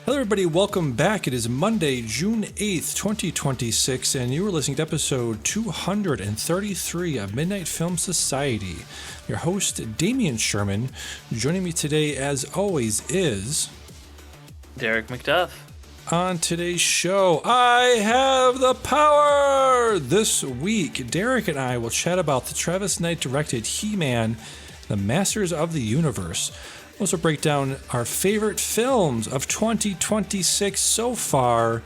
Hello everybody, welcome back. It is Monday, June 8th, 2026, and you are listening to episode 233 of Midnight Film Society. Your host, Damian Sherman. Joining me today, as always, is... Derick McDuff. On today's show, I have the power! This week, Derick and I will chat about the Travis Knight-directed He-Man, The Masters of the Universe. We'll also break down our favorite films of 2026 so far.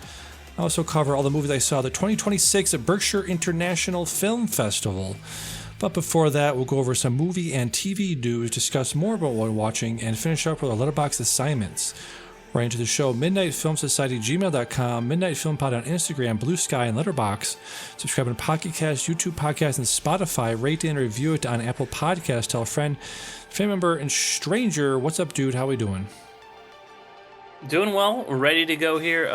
I'll also cover all the movies I saw at the 2026 Berkshire International Film Festival. But before that, we'll go over some movie and TV news, discuss more about what we're watching, and finish up with our Letterboxd assignments. Right into the show, midnightfilmsociety@gmail.com, Midnight Film Pod on Instagram, Blue Sky, and Letterboxd. Subscribe on Pocket Cast, YouTube Podcast, and Spotify. Rate and review it on Apple Podcasts. Tell a friend, family member, and stranger. What's up, dude? How we doing? Doing well. Ready to go here.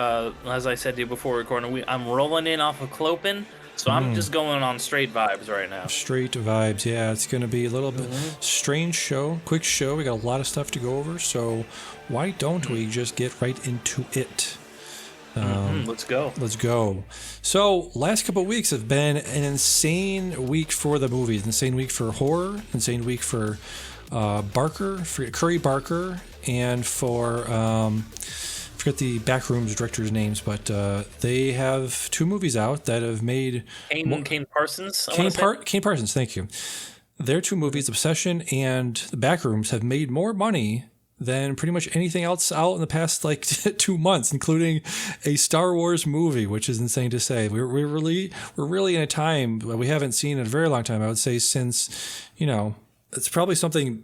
As I said to you before recording, I'm rolling in off of Clopen, so I'm just going on straight vibes right now. Straight vibes, yeah. It's going to be a little bit strange show, quick show. We got a lot of stuff to go over, so why don't we just get right into it? Let's go. Let's go. So, last couple of weeks have been an insane week for the movies. Insane week for horror. Insane week for Curry Barker, and for forget the Backrooms directors' names, but they have two movies out that have made Kane Parsons. Kane Parsons, thank you. Their two movies, Obsession and The Backrooms, have made more money than pretty much anything else out in the past 2 months, including a Star Wars movie, which is insane to say. We're really in a time we haven't seen in a very long time. I would say since, it's probably something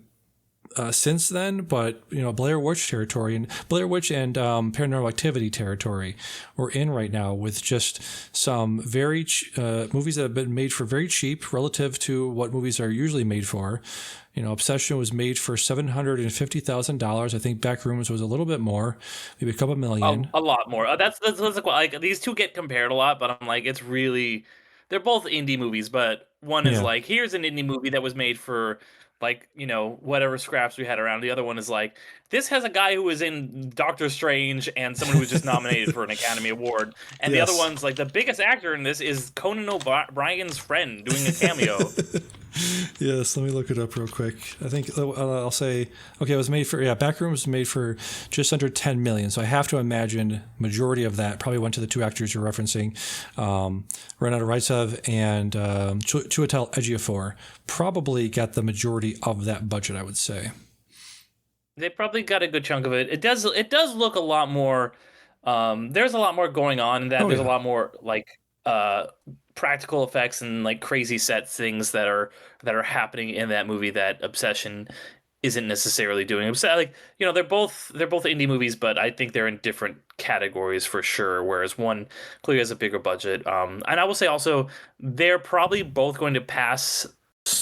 since then, but Blair Witch territory and Paranormal Activity territory we're in right now, with just some very movies that have been made for very cheap relative to what movies are usually made for. Obsession was made for $750,000. I think Backrooms was a little bit more, maybe a couple million. A lot more. That's like these two get compared a lot, but I'm like, it's really, they're both indie movies, but one is like, here's an indie movie that was made for whatever scraps we had around. The other one is like, this has a guy who was in Doctor Strange and someone who was just nominated for an Academy Award. And the other one's like, the biggest actor in this is Conan O'Brien's friend doing a cameo. Yes, let me look it up real quick. I think I'll say, okay, it was made for, Backrooms was made for just under $10 million. So I have to imagine majority of that probably went to the two actors you're referencing, Renato Raitsev and Chiwetel Ejiofor. Probably got the majority of that budget, I would say. They probably got a good chunk of it. It does look a lot more. There's a lot more going on in that. There's a lot more practical effects and crazy set things that are happening in that movie that Obsession isn't necessarily doing. They're both indie movies, but I think they're in different categories for sure. Whereas one clearly has a bigger budget. And I will say also, they're probably both going to pass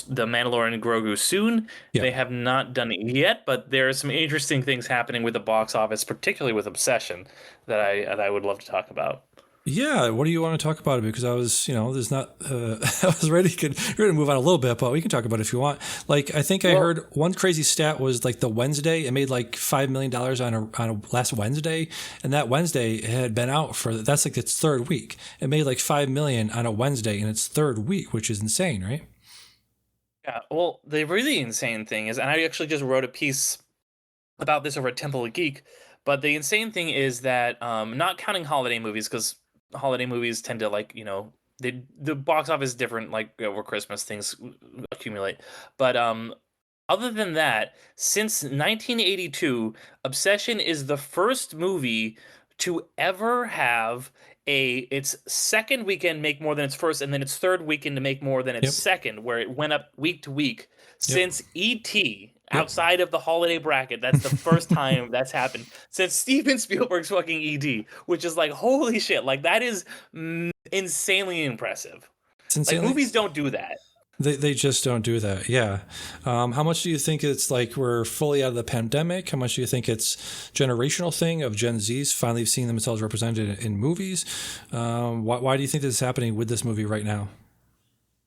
The Mandalorian and Grogu soon. They have not done it yet, but there are some interesting things happening with the box office, particularly with Obsession, that I would love to talk about. Yeah, what do you want to talk about it? Because I was, there's not, I was ready to move on a little bit, but we can talk about it if you want. I think I heard one crazy stat was the Wednesday, it made $5 million on a last Wednesday, and that Wednesday had been out for, that's its third week. It made $5 million on a Wednesday in its third week, which is insane, right? Yeah, well, the really insane thing is, and I actually just wrote a piece about this over at Temple of Geek, but the insane thing is that, not counting holiday movies, because holiday movies tend to the box office is different, over Christmas things accumulate, but other than that, since 1982, Obsession is the first movie to ever have its second weekend make more than its first, and then its third weekend to make more than its second, where it went up week to week since E.T. Outside of the holiday bracket. That's the first time that's happened since Steven Spielberg's fucking E.T., which is holy shit. That is insanely impressive. Movies don't do that. They just don't do that. Yeah. How much do you think it's we're fully out of the pandemic? How much do you think it's generational thing of Gen Zs finally seeing themselves represented in movies? Why do you think this is happening with this movie right now?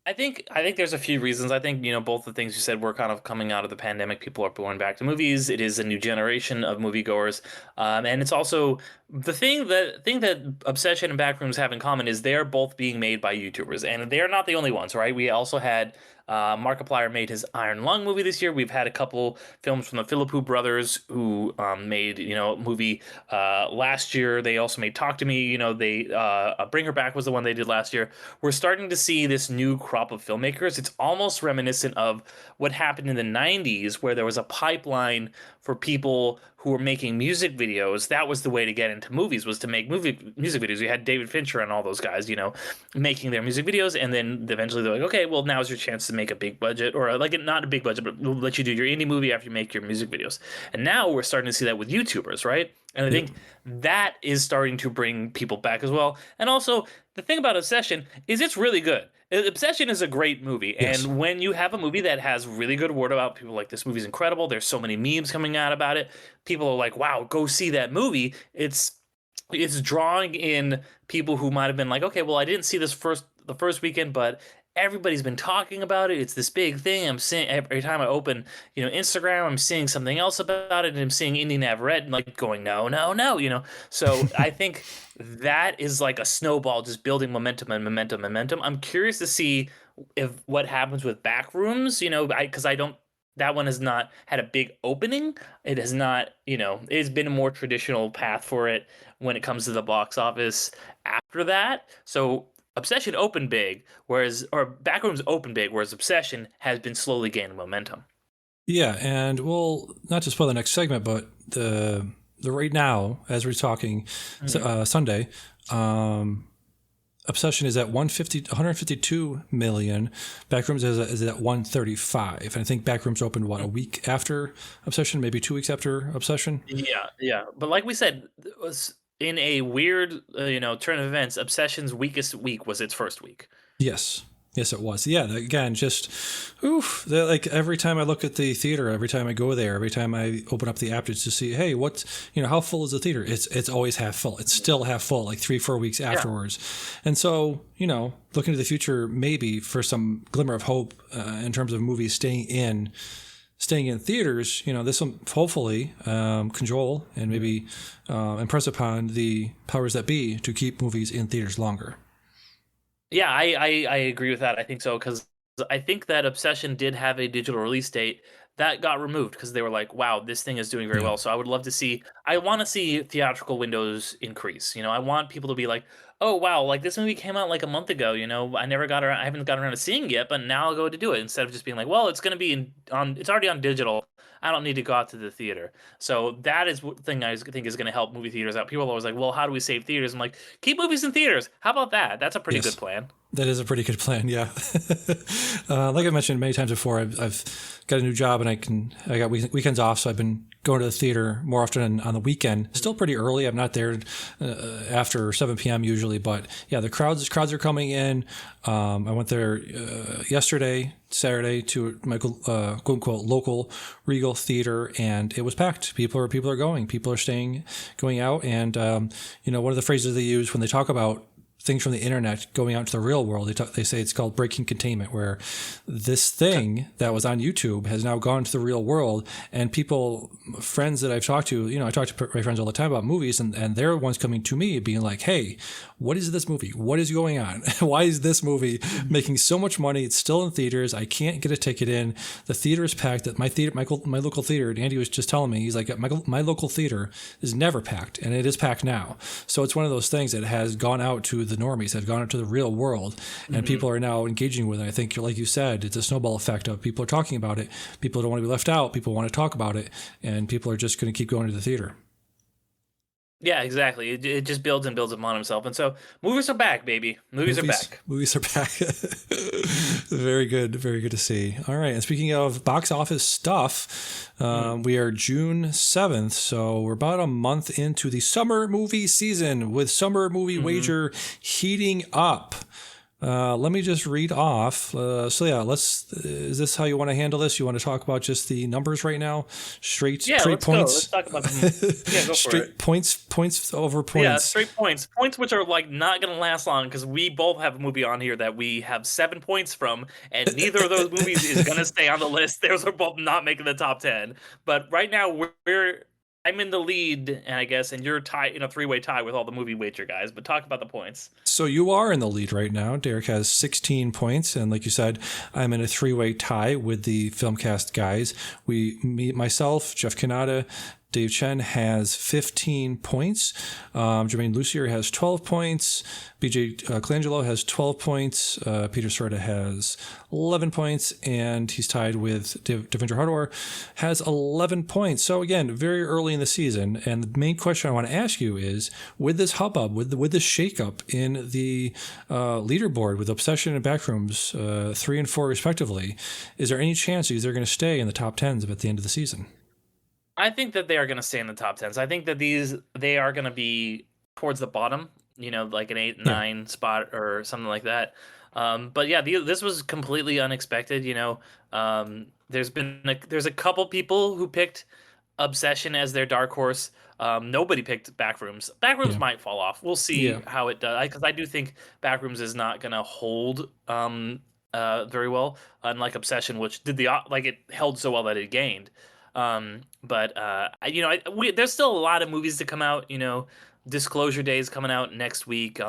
I think there's a few reasons. I think, both the things you said were kind of coming out of the pandemic. People are going back to movies. It is a new generation of moviegoers, and it's also the thing that Obsession and Backrooms have in common is they are both being made by YouTubers, and they are not the only ones, right? We also had Markiplier made his Iron Lung movie this year. We've had a couple films from the Philippou brothers who made a movie last year. They also made Talk to Me. They Bring Her Back was the one they did last year. We're starting to see this new crop of filmmakers. It's almost reminiscent of what happened in the 90s, where there was a pipeline for people who were making music videos. That was the way to get into movies, was to make music videos. You had David Fincher and all those guys, making their music videos, and then eventually they're like, okay, well, now's your chance to make a big budget, or like not a big budget, but we'll let you do your indie movie after you make your music videos. And now we're starting to see that with YouTubers, right? And I think that is starting to bring people back as well. And also, the thing about Obsession is it's really good. Obsession is a great movie, Yes. and when you have a movie that has really good word about people, like, this movie's incredible. There's so many memes coming out about it. People are like, "Wow, go see that movie." It's drawing in people who might have been like, "Okay, well, I didn't see the first weekend, but everybody's been talking about it. It's this big thing. I'm seeing every time I open, Instagram, I'm seeing something else about it, and I'm seeing Indie Navarette and like going, no, no, no. So I think that is like a snowball just building momentum and momentum, momentum. I'm curious to see if what happens with Backrooms, because I don't. That one has not had a big opening. It has not, it's been a more traditional path for it when it comes to the box office after that. So Obsession opened big, or Backrooms opened big, whereas Obsession has been slowly gaining momentum. Yeah, and we'll not to spoil the next segment, but the right now, as we're talking, Sunday, Obsession is at 152 million. Backrooms is at 135, and I think Backrooms opened a week after Obsession, maybe 2 weeks after Obsession. Yeah, yeah. But like we said, it was in a weird, turn of events, Obsession's weakest week was its first week. Yes. Yes, it was. Yeah, again, just like every time I look at the theater, every time I go there, every time I open up the app just to see, hey, how full is the theater? It's always half full. It's still half full, like 3-4 weeks afterwards. And so, looking to the future, maybe for some glimmer of hope in terms of movies staying in theaters, this will hopefully control and maybe impress upon the powers that be to keep movies in theaters longer. Yeah, I agree with that. I think so, because I think that Obsession did have a digital release date that got removed because they were like, wow, this thing is doing very well. So I want to see theatrical windows increase. I want people to be like, oh, wow, like this movie came out like a month ago. I haven't gotten around to seeing it yet, but now I'll go to do it, instead of just being like, well, it's going to be it's already on digital. I don't need to go out to the theater. So that is one thing I think is going to help movie theaters out. People are always like, well, how do we save theaters? I'm like, keep movies in theaters. How about that? That's a pretty good plan. That is a pretty good plan, yeah. Like I mentioned many times before, I've got a new job and I got weekends off, so I've been going to the theater more often on the weekend. Still pretty early. I'm not there after 7 p.m. usually, but yeah, the crowds are coming in. I went there Saturday, to my quote unquote local Regal theater, and it was packed. People are going. People are going out, and one of the phrases they use when they talk about things from the internet going out into the real world, they say it's called breaking containment, where this thing that was on YouTube has now gone to the real world, and friends that I've talked to, I talk to my friends all the time about movies, and they're ones coming to me being like, hey, what is this movie? What is going on? Why is this movie making so much money? It's still in theaters. I can't get a ticket in. The theater is packed. That my local theater, and Andy was just telling me, he's like, my local theater is never packed, and it is packed now. So it's one of those things that has gone out to the normies, have gone out to the real world, and people are now engaging with it. I think, like you said, it's a snowball effect of people are talking about it. People don't want to be left out. People want to talk about it, and people are just going to keep going to the theater. Yeah, exactly. It just builds and builds upon himself. And so movies are back, baby. Movies are back. Movies are back. Very good. Very good to see. All right. And speaking of box office stuff, we are June 7th. So we're about a month into the summer movie season, with Summer Movie Wager heating up. Let me just read off. So yeah, let's. Is this how you want to handle this? You want to talk about just the numbers right now? Yeah, Straight let's go. Let's points. talk about yeah, go for it. Straight points over Yeah, points. straight points. Points which are like not gonna last long because we both have a movie on here that we have 7 points from, and neither of those movies is gonna stay on the list. Those are both not making the top 10. But right now we're I'm in the lead, and I guess, and you're tied in a three-way tie with all the movie wager guys. But talk about the points. So you are in the lead right now. Derick has 16 points, and like you said, I'm in a three-way tie with the Filmcast guys. Myself, Jeff Kanata, Dave Chen has 15 points. Jermaine Lucier has 12 points. BJ Colangelo has 12 points. Peter Sorda has 11 points. And he's tied with Devendra Hardawar, has 11 points. So again, very early in the season. And the main question I want to ask you is, with this hubbub, with this shakeup in the leaderboard with Obsession and Backrooms 3 and 4 respectively, is there any chance these are going to stay in the top 10s at the end of the season? I think that they are going to stay in the top 10s. I think that they are going to be towards the bottom, like an 8, 9 spot or something like that. But yeah, this was completely unexpected. There's a couple people who picked Obsession as their dark horse. Nobody picked Backrooms. Backrooms might fall off. We'll see how it does, because I do think Backrooms is not going to hold very well, unlike Obsession, which did it held so well that it gained. There's still a lot of movies to come out. Disclosure Day is coming out next week.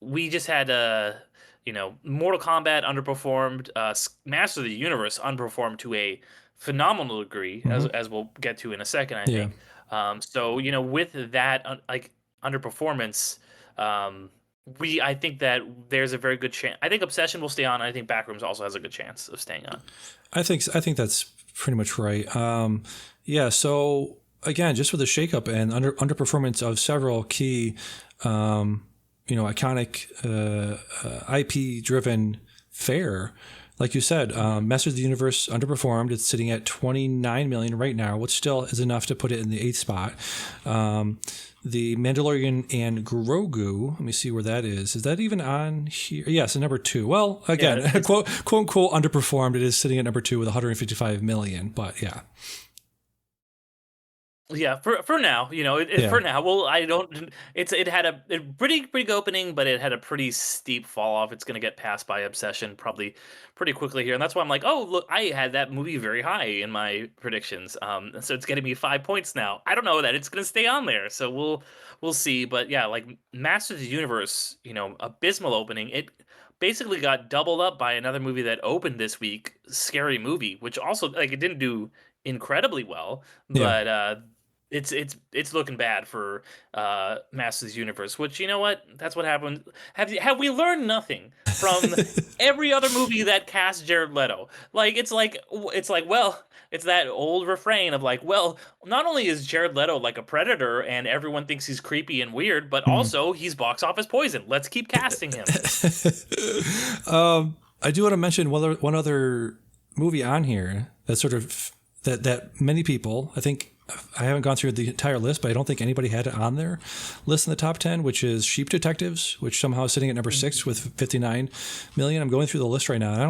We just had Mortal Kombat underperformed. Master of the Universe underperformed to a phenomenal degree, as we'll get to in a second, I think. With that underperformance, I think that there's a very good chance. I think Obsession will stay on. I think Backrooms also has a good chance of staying on. I think that's pretty much right. So again, just with the shakeup and underperformance of several key, iconic IP-driven fare, like you said, Masters of the Universe underperformed. It's sitting at 29 million right now, which still is enough to put it in the 8th spot. The Mandalorian and Grogu, let me see where that is. Is that even on here? Yes, number 2. Well, again, quote unquote underperformed. It is sitting at number 2 with 155 million, but yeah. Yeah, for now, for now. Well, I don't. It had a pretty big opening, but it had a pretty steep fall off. It's going to get passed by Obsession probably pretty quickly here, and that's why I'm like, oh look, I had that movie very high in my predictions. So it's getting me 5 points now. I don't know that it's going to stay on there, so we'll see. But yeah, like Masters of the Universe, abysmal opening. It basically got doubled up by another movie that opened this week, Scary Movie, which also it didn't do incredibly well, but it's looking bad for Masters of the Universe, which, you know what? That's what happened. Have we learned nothing from every other movie that cast Jared Leto? It's that old refrain of not only is Jared Leto like a predator and everyone thinks he's creepy and weird, but also he's box office poison. Let's keep casting him. I do want to mention one other movie on here that sort of that many people, I think, I haven't gone through the entire list, but I don't think anybody had it on their list in the top 10, which is Sheep Detectives, which somehow is sitting at number 6 with 59 million. I'm going through the list right now, and I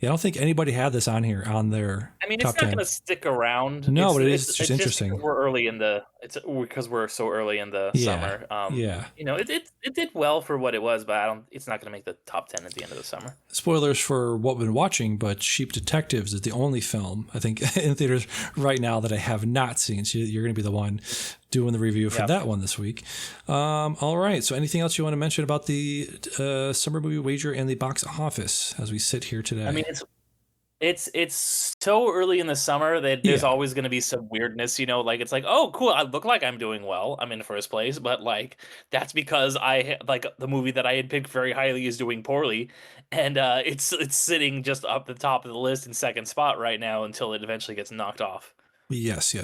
don't think anybody had this on here on their top 10. It's not going to stick around. No, but it's just interesting. It's because we're so early in the summer. It did well for what it was, but it's not going to make the top 10 at the end of the summer. Spoilers for what we've been watching, but Sheep Detectives is the only film, I think, in theaters right now that I have not seen. So you're going to be the one doing the review for that one this week. All right. So anything else you want to mention about the summer movie wager and the box office as we sit here today? I mean, it's so early in the summer that there's always going to be some weirdness, it's like, oh, cool, I look like I'm doing well. I'm in first place, but that's because the movie that I had picked very highly is doing poorly, and it's sitting just up the top of the list in second spot right now until it eventually gets knocked off. Yes.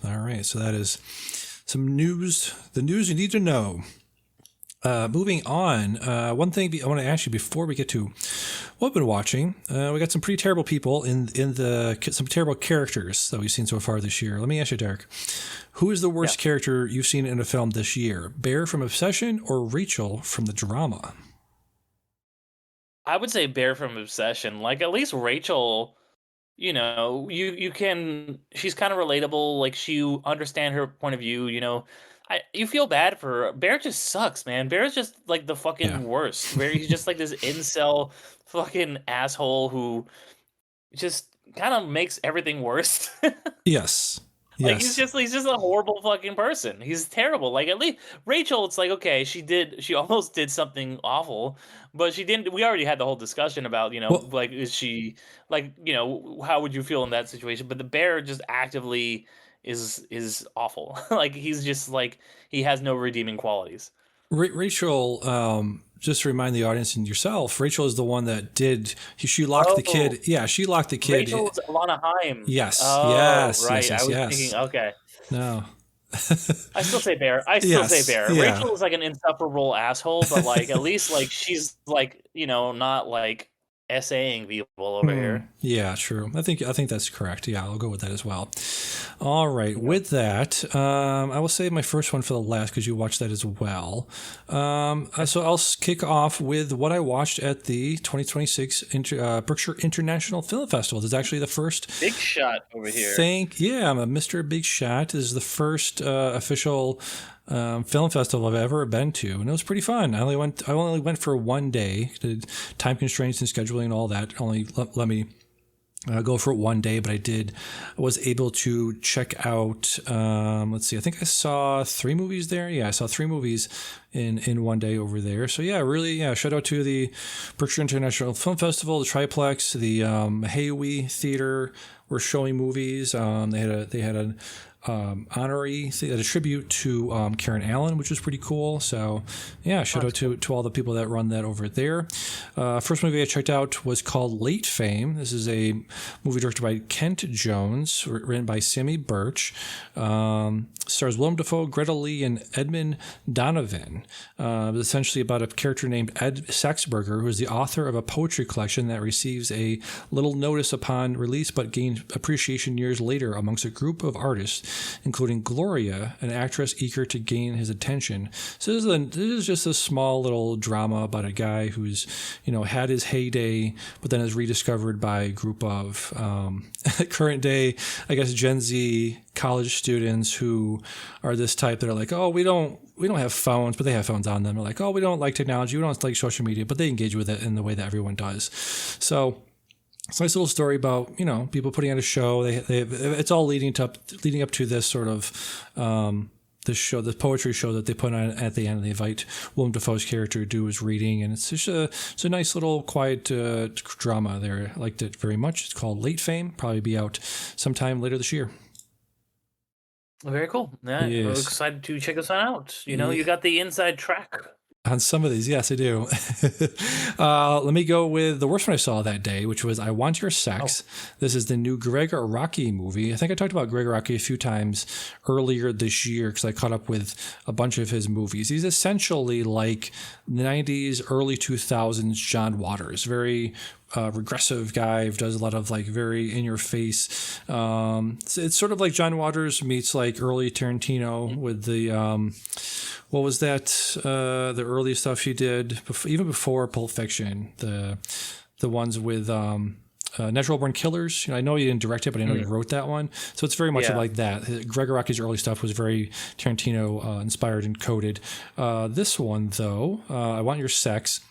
All right. So that is some news, the news you need to know. Moving on, one thing I want to ask you before we get to what we've been watching. We got some pretty terrible people some terrible characters that we've seen so far this year. Let me ask you, Derek, who is the worst character you've seen in a film this year? Bear from Obsession or Rachel from the drama? I would say Bear from Obsession. Like, at least Rachel, you can. She's kind of relatable. Like, you understand her point of view. You feel bad for her. Bear just sucks, man. Bear is just like the Yeah. fucking worst. He's just like this incel fucking asshole who just kind of makes everything worse. Yes. Like, Yes. he's just a horrible fucking person. He's terrible. Like, at least Rachel, it's like, okay, she almost did something awful, but she didn't. We already had the whole discussion about, Well, like, is she, like, how would you feel in that situation? But the bear just actively is awful. Like, he's just like, he has no redeeming qualities. Rachel, just to remind the audience and yourself, Rachel is the one that she locked the Oh, kid. Yeah, she locked the kid. Rachel's Alana Haim. Yes, Oh, yes, yes, right. I yes, was yes. thinking, okay. No. I still say Bear. I still say Yes, Bear. yeah. Rachel is like an insufferable asshole, but like, at least like she's like, not like essaying people over here. Yeah, true. I think that's correct. Yeah, I'll go with that as well. All right. Yeah. With that, I will save my first one for the last because you watched that as well. So I'll kick off with what I watched at the 2026 Berkshire International Film Festival. This is actually the first. Big shot over here. I'm a Mr. Big Shot. This is the first official film festival I've ever been to, and it was pretty fun. I only went for one day. The time constraints and scheduling and all that only let me go for one day, but I was able to check out, let's see, I think I saw 3 movies there. Yeah, I saw 3 movies in one day over there. So yeah, really, yeah, shout out to the Berkshire International Film Festival, the Triplex, the Haywee Theater were showing movies. They had an honorary a tribute to Karen Allen, which was pretty cool. So yeah, shout out to all the people that run that over there. First movie I checked out was called Late Fame. This is a movie directed by Kent Jones, written by Sammy Birch. Stars Willem Dafoe, Greta Lee, and Edmund Donovan. It's essentially about a character named Ed Saxberger, who is the author of a poetry collection that receives a little notice upon release but gains appreciation years later amongst a group of artists, including Gloria, an actress eager to gain his attention. So this is just a small little drama about a guy who's, had his heyday, but then is rediscovered by a group of current day, I guess, Gen Z college students who are this type that are like, oh, we don't have phones, but they have phones on them. They're like, oh, we don't like technology, we don't like social media, but they engage with it in the way that everyone does. So it's a nice little story about, people putting on a show. It's all leading up to this sort of this poetry show that they put on at the end. They invite Willem Dafoe's character to do his reading, and it's just it's a nice little quiet drama there. I liked it very much. It's called Late Fame. Probably be out sometime later this year. Very cool. Yeah, Yes. I'm excited to check this one out. You got the inside track. On some of these, yes, I do. Let me go with the worst one I saw that day, which was I Want Your Sex. Oh. This is the new Greg Araki movie. I think I talked about Greg Araki a few times earlier this year because I caught up with a bunch of his movies. He's essentially like 90s, early 2000s John Waters. Very regressive guy who does a lot of like very in your face. It's sort of like John Waters meets like early Tarantino with the what was that? The early stuff he did even before Pulp Fiction. The ones with Natural Born Killers. I know he didn't direct it, but I know he wrote that one. So it's very much like that. Greg Araki's early stuff was very Tarantino inspired and coded. This one though, I Want Your Sex.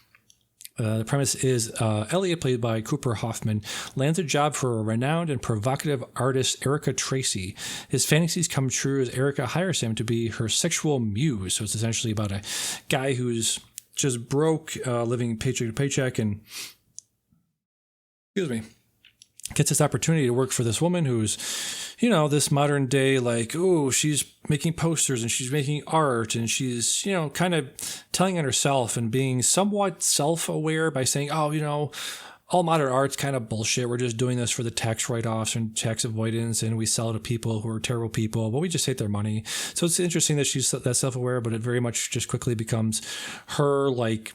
The premise is Elliot, played by Cooper Hoffman, lands a job for a renowned and provocative artist, Erica Tracy. His fantasies come true as Erica hires him to be her sexual muse. So it's essentially about a guy who's just broke, living paycheck to paycheck, and gets this opportunity to work for this woman who's, this modern day, like, oh, she's making posters and she's making art and she's, kind of telling on herself and being somewhat self-aware by saying, oh, all modern art's kind of bullshit. We're just doing this for the tax write-offs and tax avoidance, and we sell it to people who are terrible people, but we just take their money. So it's interesting that she's that self-aware, but it very much just quickly becomes her like,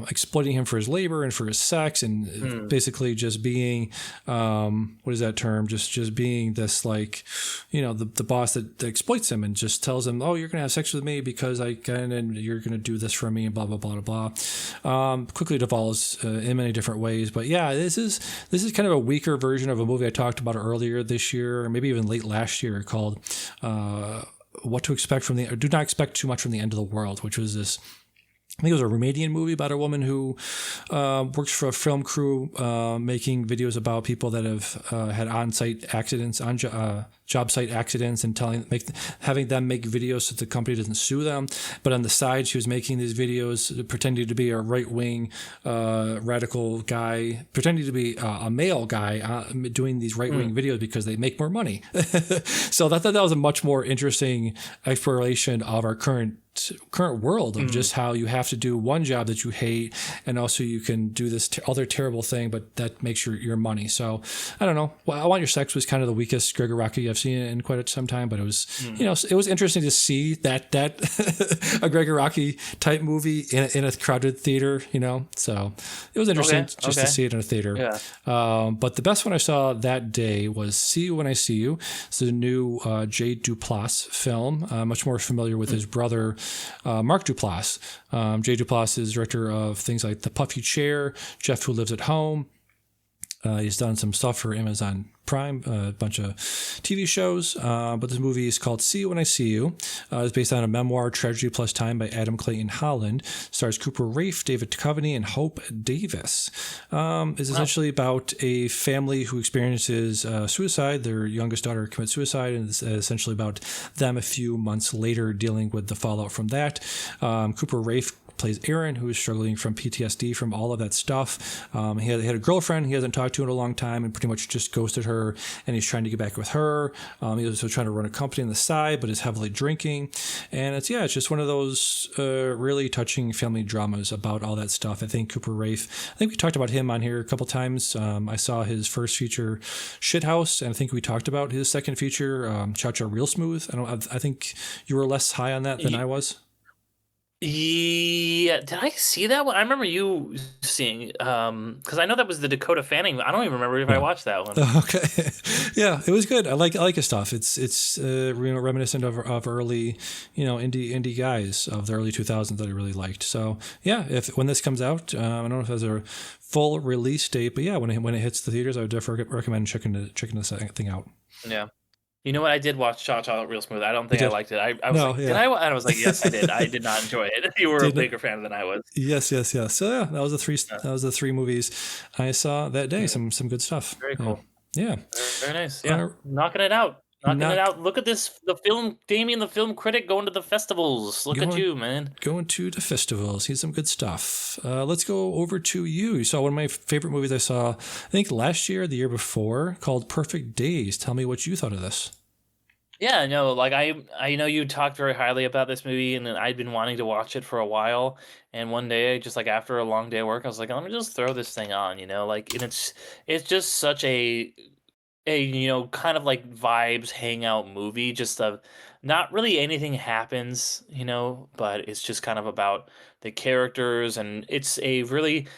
exploiting him for his labor and for his sex, and basically just being, what is that term? Just being this like, the boss that exploits him and just tells him, oh, you're going to have sex with me because I can, and you're going to do this for me and blah, blah, blah, blah, blah. Quickly devolves in many different ways. But yeah, this is kind of a weaker version of a movie I talked about earlier this year, or maybe even late last year, called What to Expect from Do Not Expect Too Much from the End of the World, which was this, I think it was a Romanian movie about a woman who works for a film crew making videos about people that have had on-site accidents, job site accidents, and having them make videos so the company doesn't sue them. But on the side, she was making these videos pretending to be a right-wing radical guy, pretending to be a male guy doing these right-wing videos because they make more money. So I thought that was a much more interesting exploration of our current world of just how you have to do one job that you hate, and also you can do this other terrible thing, but that makes your money. So I don't know. Well, I Want Your Sex was kind of the weakest Gregor Rocky I've seen in quite some time, but it was it was interesting to see that a Gregor Rocky type movie in a crowded theater. So it was interesting just to see it in a theater. Yeah. But the best one I saw that day was See You When I See You. It's the new Jay Duplass film. Much more familiar with his brother Mark Duplass. Jay Duplass is director of things like The Puffy Chair, Jeff Who Lives at Home. He's done some stuff for Amazon Prime, a bunch of TV shows. But this movie is called See You When I See You. It's based on a memoir, Tragedy Plus Time, by Adam Clayton Holland. Stars Cooper Raiff, David Duchovny, and Hope Davis. Is essentially about a family who experiences suicide. Their youngest daughter commits suicide, and it's essentially about them a few months later dealing with the fallout from that. Cooper Raiff plays Aaron, who is struggling from PTSD from all of that stuff. He had a girlfriend he hasn't talked to in a long time and pretty much just ghosted her, and he's trying to get back with her. He's also trying to run a company on the side, but is heavily drinking. And it's just one of those really touching family dramas about all that stuff. I think Cooper Raiff, I think we talked about him on here a couple times. I saw his first feature, Shithouse, and I think we talked about his second feature, Cha Cha Real Smooth. I think you were less high on that than I was. Yeah, did I see that one? I remember you seeing, because I know that was the Dakota Fanning. I don't even remember if I watched that one. Okay, yeah, it was good. I like his stuff. It's reminiscent of early, indie guys of the early 2000s that I really liked. So yeah, when this comes out, I don't know if there's a full release date, but yeah, when it hits the theaters, I would definitely recommend checking this thing out. Yeah. You know what? I did watch Cha Cha Real Smooth. I don't think I liked it. I was No, like, yeah. did I? And I was like, yes, I did. I did not enjoy it. You were a bigger fan than I was. Yes. So yeah, that was the three movies I saw that day. Some good stuff. Very cool. Yeah. Very nice. Yeah. Knocking it out. Look at this. The film, Damian, the film critic, going to the festivals. Look at you, man. Going to the festivals. He's some good stuff. Let's go over to you. You saw one of my favorite movies I saw, I think last year, the year before, called Perfect Days. Tell me what you thought of this. Yeah, no, like I know you talked very highly about this movie, and I'd been wanting to watch it for a while. And one day, just like after a long day of work, I was like, let me just throw this thing on, and it's just such a kind of like vibes hangout movie. Just not really anything happens, but it's just kind of about the characters, and it's a really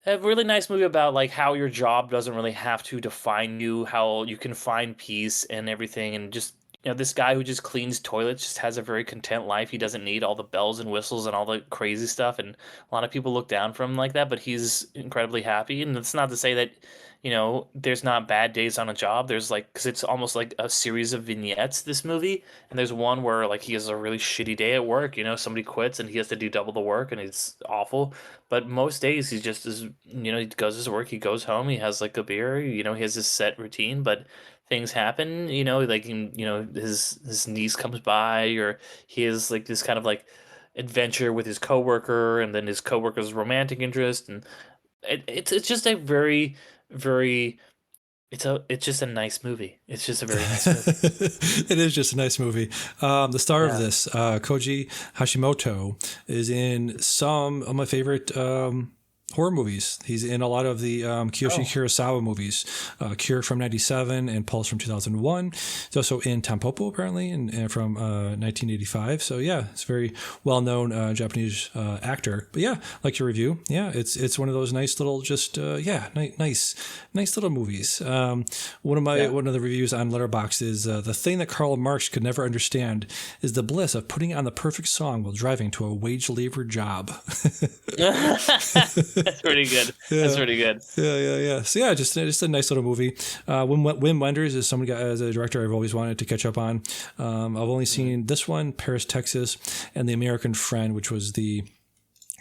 nice movie about like how your job doesn't really have to define you, how you can find peace and everything, and just this guy who just cleans toilets just has a very content life. He doesn't need all the bells and whistles and all the crazy stuff, and a lot of people look down from him like that, but he's incredibly happy. And it's not to say that there's not bad days on a job. There's because it's almost like a series of vignettes, this movie. And there's one where like he has a really shitty day at work, somebody quits and he has to do double the work and it's awful. But most days he just is, he goes his work, he goes home, he has like a beer, he has his set routine, but things happen, like, his niece comes by, or he has like this kind of like adventure with his coworker, and then his coworker's romantic interest. And it's just a very, very, it's just a nice movie. It's just a very nice movie. It is just a nice movie. The star of this, Koji Hashimoto, is in some of my favorite horror movies. He's in a lot of the Kiyoshi Oh, Kurosawa movies, Cure from '97 and Pulse from 2001. He's also in Tampopo apparently, and from 1985. So yeah, it's a very well known Japanese actor. But yeah, like your review, yeah, it's one of those nice little nice little movies. yeah. One of the reviews on Letterboxd is the thing that Karl Marx could never understand is the bliss of putting on the perfect song while driving to a wage labor job. That's pretty good. That's Yeah. pretty good. Yeah. So yeah, just a nice little movie. Wim Wenders is someone as a director I've always wanted to catch up on. I've only seen this one, Paris, Texas, and The American Friend, which was the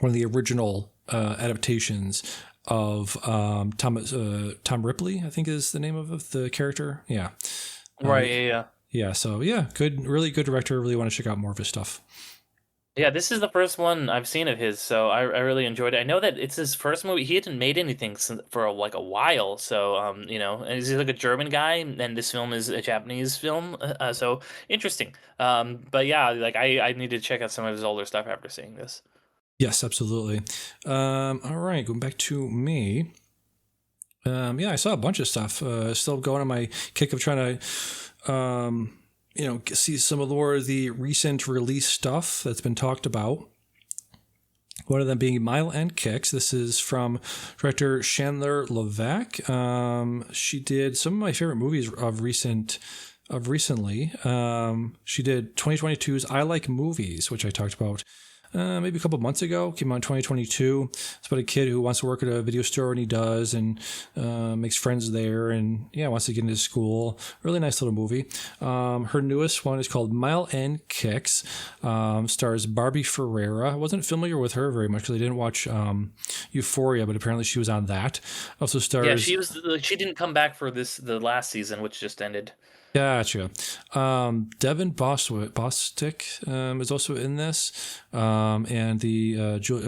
one of the original adaptations of Tom Ripley, I think is the name of the character. Yeah, Right, yeah. yeah. So yeah, good, really good director. Really want to check out more of his stuff. Yeah, this is the first one I've seen of his, so I really enjoyed it. I know that it's his first movie. He hadn't made anything for like a while, so and he's like a German guy, and this film is a Japanese film, so interesting. But yeah, like I need to check out some of his older stuff after seeing this. Yes, absolutely. All right, going back to me. Yeah, I saw a bunch of stuff. Still going on my kick of trying to, see some of the recent release stuff that's been talked about. One of them being Mile End Kicks. This is from director Chandler Levac. She did some of my favorite movies of recently. She did 2022's I Like Movies, which I talked about maybe a couple months ago. Came out in 2022. It's about a kid who wants to work at a video store, and he does, and makes friends there, and yeah, wants to get into school. Really nice little movie. Her newest one is called Mile End Kicks. Stars Barbie Ferreira. I wasn't familiar with her very much because I didn't watch Euphoria, but apparently she was on that. Also Yeah, stars. she didn't come back for the last season, which just ended. Gotcha. Devin Bostick is also in this, and the Jay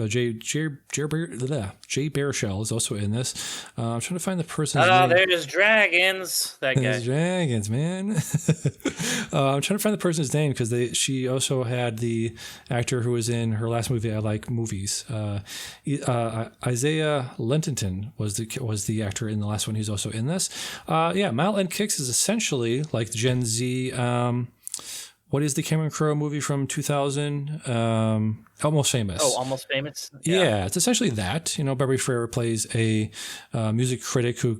Baruchel is also in this. I'm trying to find the person's Oh, name. there's dragons. That There's guy. dragons, man. I'm trying to find the person's name because she also had the actor who was in her last movie. I Like Movies. Isaiah Lentington was the actor in the last one. He's also in this. Yeah, Mile End Kicks is essentially like Gen Z. What is the Cameron Crowe movie from 2000? Almost Famous. Oh, Almost Famous. Yeah, it's essentially that. Barbie Ferrer plays a music critic who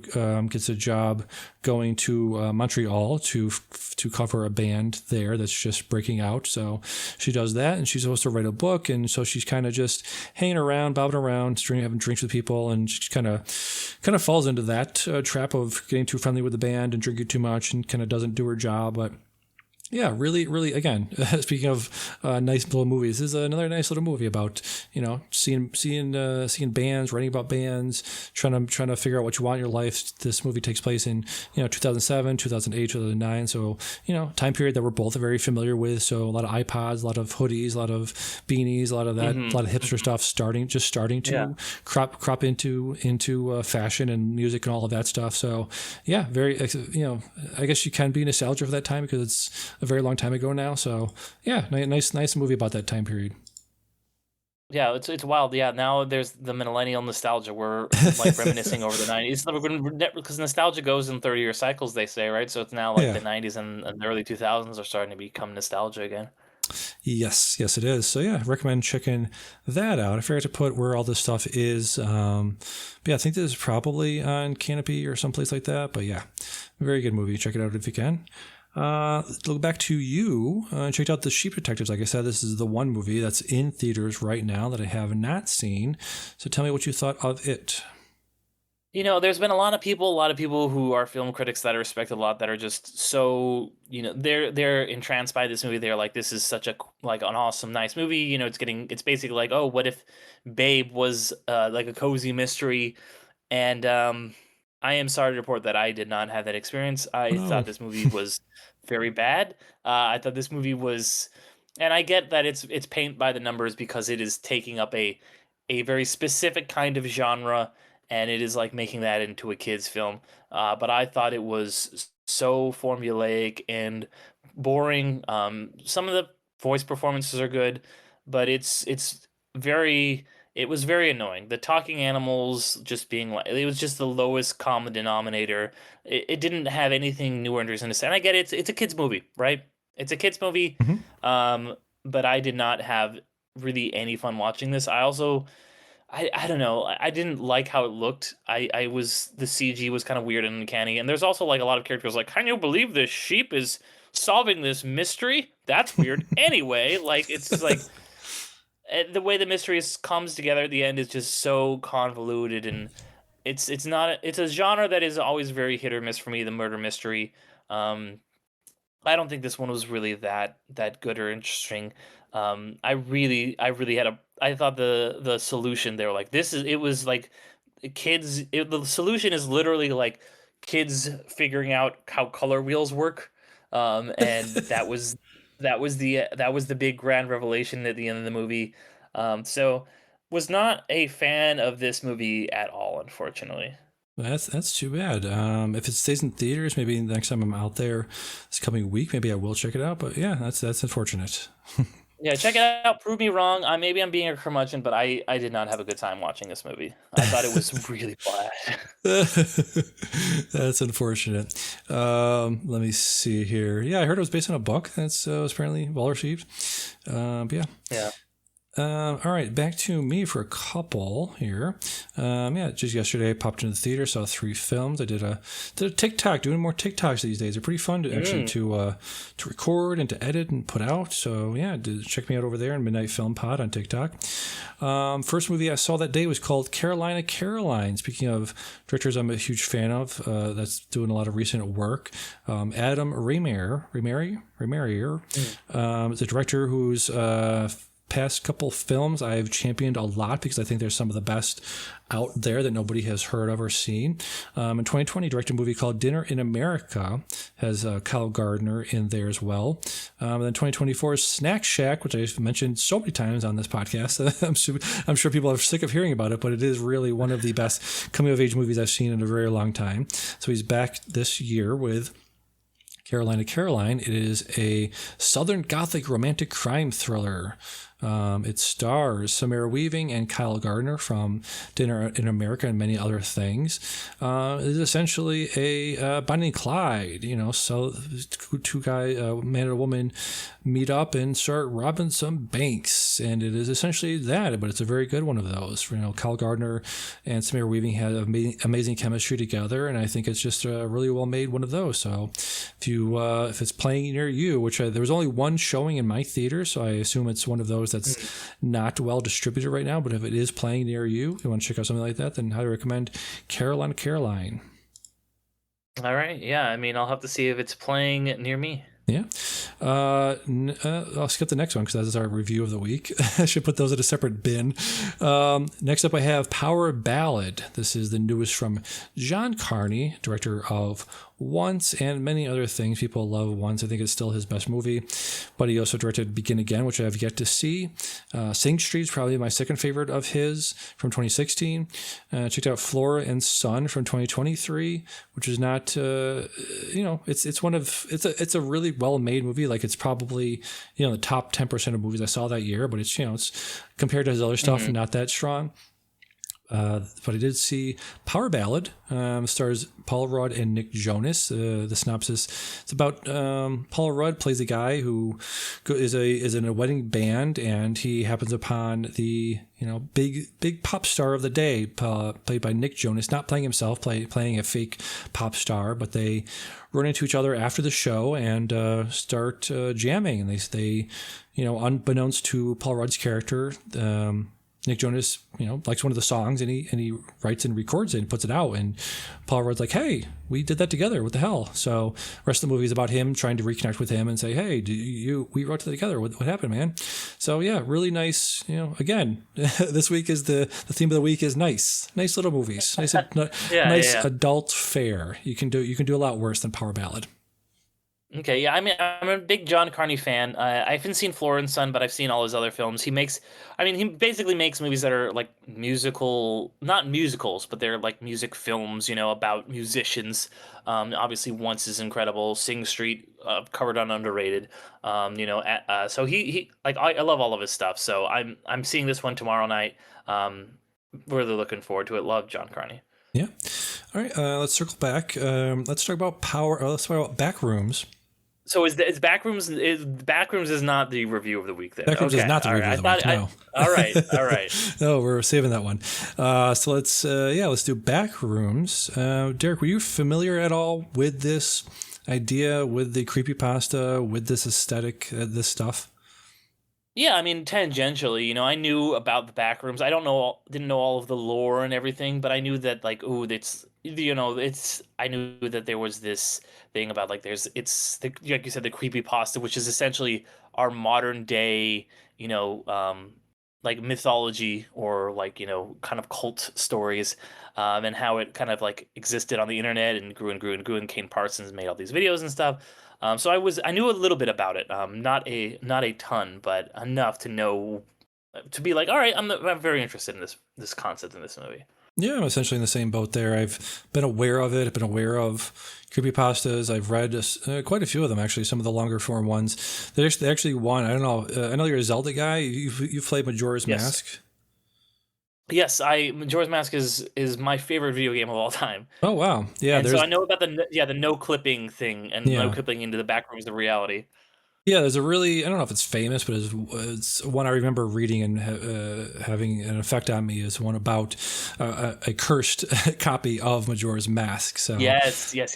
gets a job going to Montreal to cover a band there that's just breaking out. So she does that, and she's supposed to write a book, and so she's kind of just hanging around, bobbing around, having drinks with people, and she kind of falls into that trap of getting too friendly with the band and drinking too much, and kind of doesn't do her job, but. Yeah, really, really. Again, speaking of nice little movies, this is another nice little movie about seeing bands, writing about bands, trying to figure out what you want in your life. This movie takes place in 2007, 2008, 2009. So time period that we're both very familiar with. So a lot of iPods, a lot of hoodies, a lot of beanies, a lot of that, a lot of hipster stuff starting to crop into fashion and music and all of that stuff. So yeah, very I guess you can be nostalgic for that time because it's a very long time ago now. So yeah, nice movie about that time period. Yeah, it's wild. Yeah, now there's the millennial nostalgia. We're like reminiscing over the 90s. Because nostalgia goes in 30-year cycles, they say, right? So it's now like Yeah. the 90s and the early 2000s are starting to become nostalgia again. Yes, it is. So yeah, recommend checking that out. I forgot to put where all this stuff is. But yeah, I think this is probably on Canopy or someplace like that. But yeah, very good movie. Check it out if you can. Look back to you. Checked out The Sheep Detectives. Like I said, this is the one movie that's in theaters right now that I have not seen. So tell me what you thought of it. There's been a lot of people who are film critics that I respect a lot that are just so, they're entranced by this movie. They're like, this is such like an awesome, nice movie. It's basically like, oh, what if Babe was like a cozy mystery. And I am sorry to report that I did not have that experience. Oh I thought no. this movie was very bad. I thought this movie was, and I get that it's paint by the numbers because it is taking up a very specific kind of genre, and it is like making that into a kids film. But I thought it was so formulaic and boring. Some of the voice performances are good, but it's very it was very annoying. The talking animals just being like, it was just the lowest common denominator. It didn't have anything new or interesting to say. And I get it, it's a kids movie, right? It's a kids movie. Mhm. But I did not have really any fun watching this. I also I don't know. I didn't like how it looked. I was the CG was kind of weird and uncanny. And there's also like a lot of characters like, can you believe this sheep is solving this mystery? That's weird. Anyway, like it's just like the way the mystery comes together at the end is just so convoluted, and it's not it's a genre that is always very hit or miss for me. The murder mystery. Um, I don't think this one was really that good or interesting. I really had a I thought the solution there like this is it was like the solution is literally like kids figuring out how color wheels work. And that was the big grand revelation at the end of the movie. So was not a fan of this movie at all, unfortunately. That's too bad. If it stays in theaters, maybe the next time I'm out there this coming week, maybe I will check it out. But yeah, that's unfortunate. Yeah, check it out. Prove me wrong. Maybe I'm being a curmudgeon, but I did not have a good time watching this movie. I thought it was really bad. That's unfortunate. Let me see here. Yeah, I heard it was based on a book that's was apparently well received. But yeah. Yeah. All right, back to me for a couple here. Yeah, just yesterday I popped into the theater, saw 3 films. I did a TikTok, doing more TikToks these days. They're pretty fun to actually to record and to edit and put out. So yeah, check me out over there in Midnight Film Pod on TikTok. First movie I saw that day was called Carolina Caroline. Speaking of directors I'm a huge fan of, that's doing a lot of recent work. Adam Ramier is a director who's past couple films I've championed a lot because I think there's some of the best out there that nobody has heard of or seen. In 2020, he directed a movie called Dinner in America, has Kyle Gardner in there as well. And then 2024 is Snack Shack, which I've mentioned so many times on this podcast. I'm sure people are sick of hearing about it, but it is really one of the best coming-of-age movies I've seen in a very long time. So he's back this year with Carolina Caroline. It is a Southern Gothic romantic crime thriller. It stars Samara Weaving and Kyle Gardner from Dinner in America and many other things. It is essentially a Bonnie and Clyde, so two guys, man and a woman, meet up and start robbing some banks, and it is essentially that, but it's a very good one of those. Kyle Gardner and Samara Weaving had amazing chemistry together, and I think it's just a really well made one of those. So if it's playing near you, which there was only one showing in my theater, so I assume it's one of those that's not well distributed right now, but if it is playing near you want to check out something like that, then highly recommend Carolina Caroline. All right. Yeah. I mean, I'll have to see if it's playing near me. Yeah. I'll skip the next one because that is our review of the week. I should put those in a separate bin. Next up, I have Power Ballad. This is the newest from John Carney, director of Once and many other things. People love Once. I think it's still his best movie. But he also directed Begin Again, which I have yet to see. Sing Street is probably my second favorite of his from 2016. Checked out Flora and Son from 2023, which is not, it's a really well-made movie. Like it's probably, the top 10% of movies I saw that year, but it's compared to his other stuff, not that strong. But I did see Power Ballad, stars Paul Rudd and Nick Jonas. The synopsis, it's about Paul Rudd plays a guy who is in a wedding band, and he happens upon the big pop star of the day, played by Nick Jonas, not playing himself, playing a fake pop star, but they run into each other after the show and start jamming, and they unbeknownst to Paul Rudd's character, Nick Jonas, likes one of the songs, and he writes and records it and puts it out. And Paul Rudd's like, "Hey, we did that together. What the hell?" So the rest of the movie is about him trying to reconnect with him and say, "Hey, we wrote that together. What happened, man?" So yeah, really nice. Again, this week is the theme of the week is nice little movies, nice adult fare. You can do a lot worse than Power Ballad. Okay, yeah, I mean, I'm a big John Carney fan. I haven't seen Flora and Son, but I've seen all his other films. I mean, he basically makes movies that are like not musicals, but they're like music films, about musicians. Obviously, Once is incredible. Sing Street, covered on Underrated. So he like I love all of his stuff. So I'm seeing this one tomorrow night. Um, really looking forward to it. Love John Carney. Yeah. All right. Let's circle back. Let's talk about power. Let's talk about Backrooms. So is Backrooms is not the review of the week then? Backrooms is Okay, not the all review right. of the week. No. All right. No, we're saving that one. So let's do Backrooms. Derek, were you familiar at all with this idea, with the creepypasta, with this aesthetic, this stuff? Yeah, I mean, tangentially, I knew about the Backrooms. Didn't know all of the lore and everything, but I knew that like, ooh, I knew that there was this thing about like, like you said, the creepypasta, which is essentially our modern day, you know, um, like mythology or like, kind of cult stories, and how it kind of like existed on the internet and grew and grew and grew. And Kane Parsons made all these videos and stuff. So I knew a little bit about it, not a ton, but enough to know to be like, all right, I'm very interested in this concept in this movie. Yeah, I'm essentially in the same boat there. I've been aware of it. I've been aware of creepypastas. I've read quite a few of them, actually, some of the longer form ones. There's actually one, I don't know, I know you're a Zelda guy. You've played Majora's Yes. Mask. Yes, Majora's Mask is my favorite video game of all time. Oh, wow. Yeah, And so I know about the no clipping thing and no yeah. clipping into the Backrooms of reality. Yeah, there's a really, I don't know if it's famous, but it's one I remember reading and having an effect on me is one about a cursed copy of Majora's Mask. So Yes. Yeah.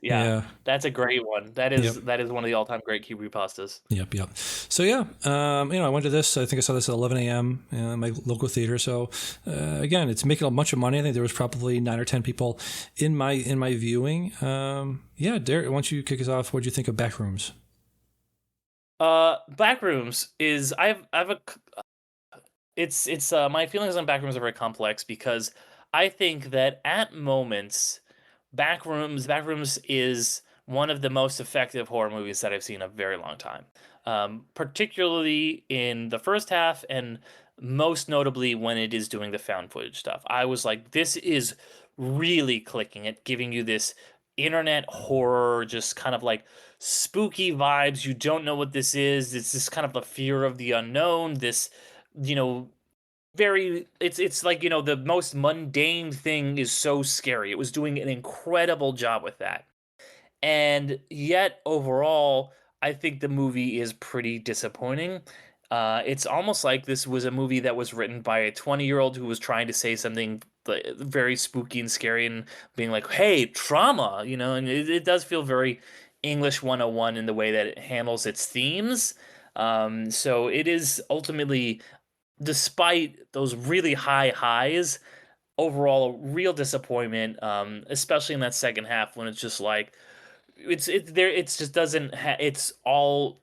yeah. That's a great one. That Yep. is that is one of the all-time great creepypastas. Yep. So yeah, I went to this. I think I saw this at 11 a.m. In my local theater. So again, it's making a bunch of money. I think there was probably 9 or 10 people in my viewing. Yeah, Derek, why don't you kick us off? What do you think of Backrooms? Backrooms is I've a it's my feelings on Backrooms are very complex because I think that at moments Backrooms is one of the most effective horror movies that I've seen in a very long time. Particularly in the first half and most notably when it is doing the found footage stuff. I was like, this is really clicking at giving you this internet horror, just kind of like spooky vibes. You don't know what this is. It's this kind of the fear of the unknown. This, you know, it's like, the most mundane thing is so scary. It was doing an incredible job with that. And yet overall, I think the movie is pretty disappointing. It's almost like this was a movie that was written by a 20-year-old who was trying to say something very spooky and scary and being like, hey, trauma, and it does feel very English 101 in the way that it handles its themes. So it is ultimately, despite those really high highs, overall a real disappointment, especially in that second half when it's just like, it's just doesn't it's all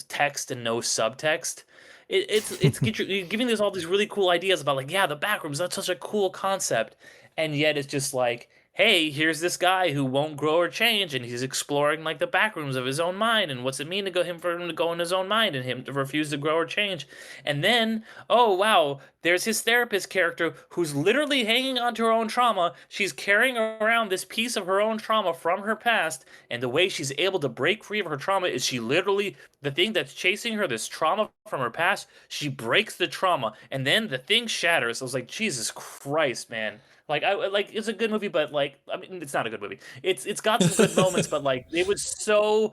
text and no subtext. You're giving us all these really cool ideas about like, yeah, the Backrooms, that's such a cool concept, and yet it's just like, hey, here's this guy who won't grow or change, and he's exploring like the backrooms of his own mind, and what's it mean for him to go in his own mind, and him to refuse to grow or change. And then, oh wow, there's his therapist character who's literally hanging on to her own trauma. She's carrying around this piece of her own trauma from her past, and the way she's able to break free of her trauma is she literally, the thing that's chasing her, this trauma from her past, she breaks the trauma, and then the thing shatters. I was like, Jesus Christ, man. It's a good movie, but like, I mean, it's not a good movie. It's got some good moments, but like it was so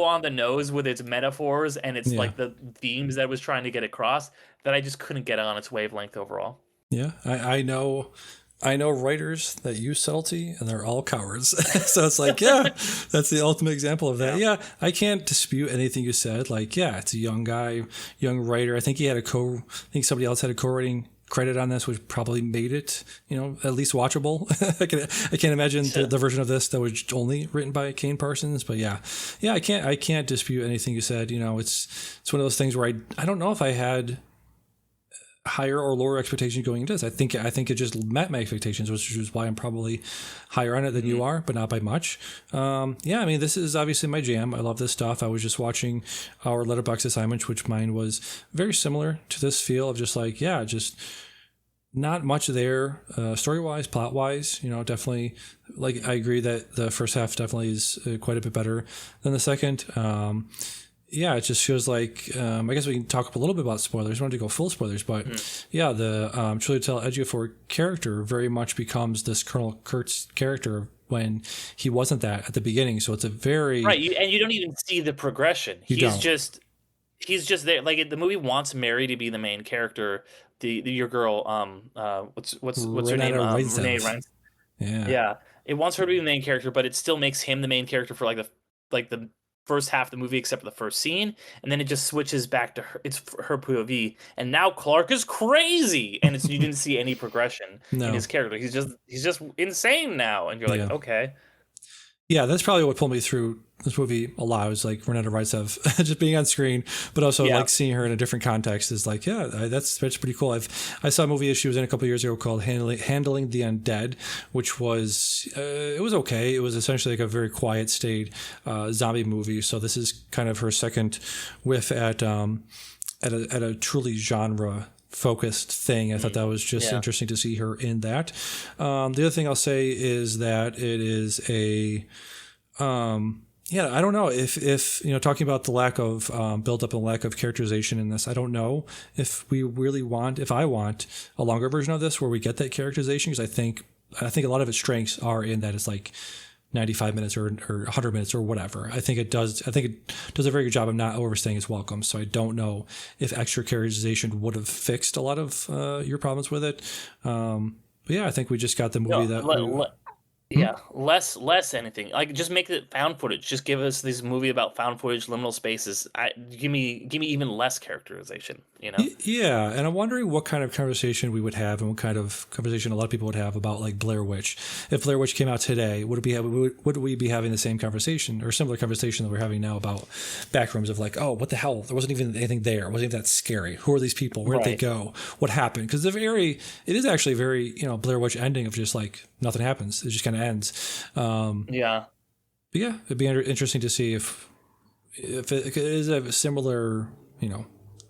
on the nose with its metaphors and its Yeah. like the themes that it was trying to get across that I just couldn't get on its wavelength overall. Yeah, I know writers that use subtlety, and they're all cowards. So it's like, yeah, that's the ultimate example of that. Yeah. Yeah, I can't dispute anything you said. Like, yeah, it's a young guy, young writer. I think I think somebody else had a co-writing credit on this, which probably made it, at least watchable. I can't imagine the version of this that was only written by Kane Parsons. But yeah, I can't dispute anything you said. It's one of those things where I don't know if I had higher or lower expectations going into this. I think it just met my expectations, which is why I'm probably higher on it than you are, but not by much. Yeah, I mean, this is obviously my jam. I love this stuff. I was just watching our Letterboxd assignment, which mine was very similar to this feel of just like, yeah, just not much there, story-wise, plot-wise. Definitely, like, I agree that the first half definitely is quite a bit better than the second. Yeah, it just feels like, I guess we can talk a little bit about spoilers. I wanted to go full spoilers, but yeah, the Chiwetel Ejiofor character very much becomes this Colonel Kurt's character when he wasn't that at the beginning. So it's a very... Right, and you don't even see the progression. He's just there. Like, the movie wants Mary to be the main character. Your girl, what's her name? Renee Reins. Yeah. It wants her to be the main character, but it still makes him the main character for the first half of the movie, except for the first scene, and then it just switches back to her. It's her POV, and now Clark is crazy, and you didn't see any progression in his character. He's just insane now, and you're like, okay. Yeah, that's probably what pulled me through this movie a lot. It was like Renata Raicev just being on screen, but also like seeing her in a different context is like, yeah, that's pretty cool. I saw a movie she was in a couple of years ago called Handling the Undead, which was it was okay. It was essentially like a very quiet, staid zombie movie. So this is kind of her second whiff at a truly genre focused thing. I thought that was just interesting to see her in that. The other thing I'll say is that it is a I don't know if talking about the lack of build up and lack of characterization in this, I don't know if I want a longer version of this where we get that characterization, because I think a lot of its strengths are in that it's like 95 minutes or 100 minutes or whatever. I think it does a very good job of not overstaying its welcome. So I don't know if extra characterization would have fixed a lot of your problems with it. But yeah, I think we just got the movie less anything. Like, just make it found footage. Just give us this movie about found footage, liminal spaces. Give me even less characterization. Yeah, and I'm wondering what kind of conversation we would have, and what kind of conversation a lot of people would have about like Blair Witch. If Blair Witch came out today, would we be having the same conversation or similar conversation that we're having now about Backrooms of like, oh, what the hell? There wasn't even anything there. It wasn't even that scary. Who are these people? Where did they go? What happened? Because it is actually very Blair Witch ending of just like nothing happens. It just kind of ends. But yeah, it'd be interesting to see if it is a similar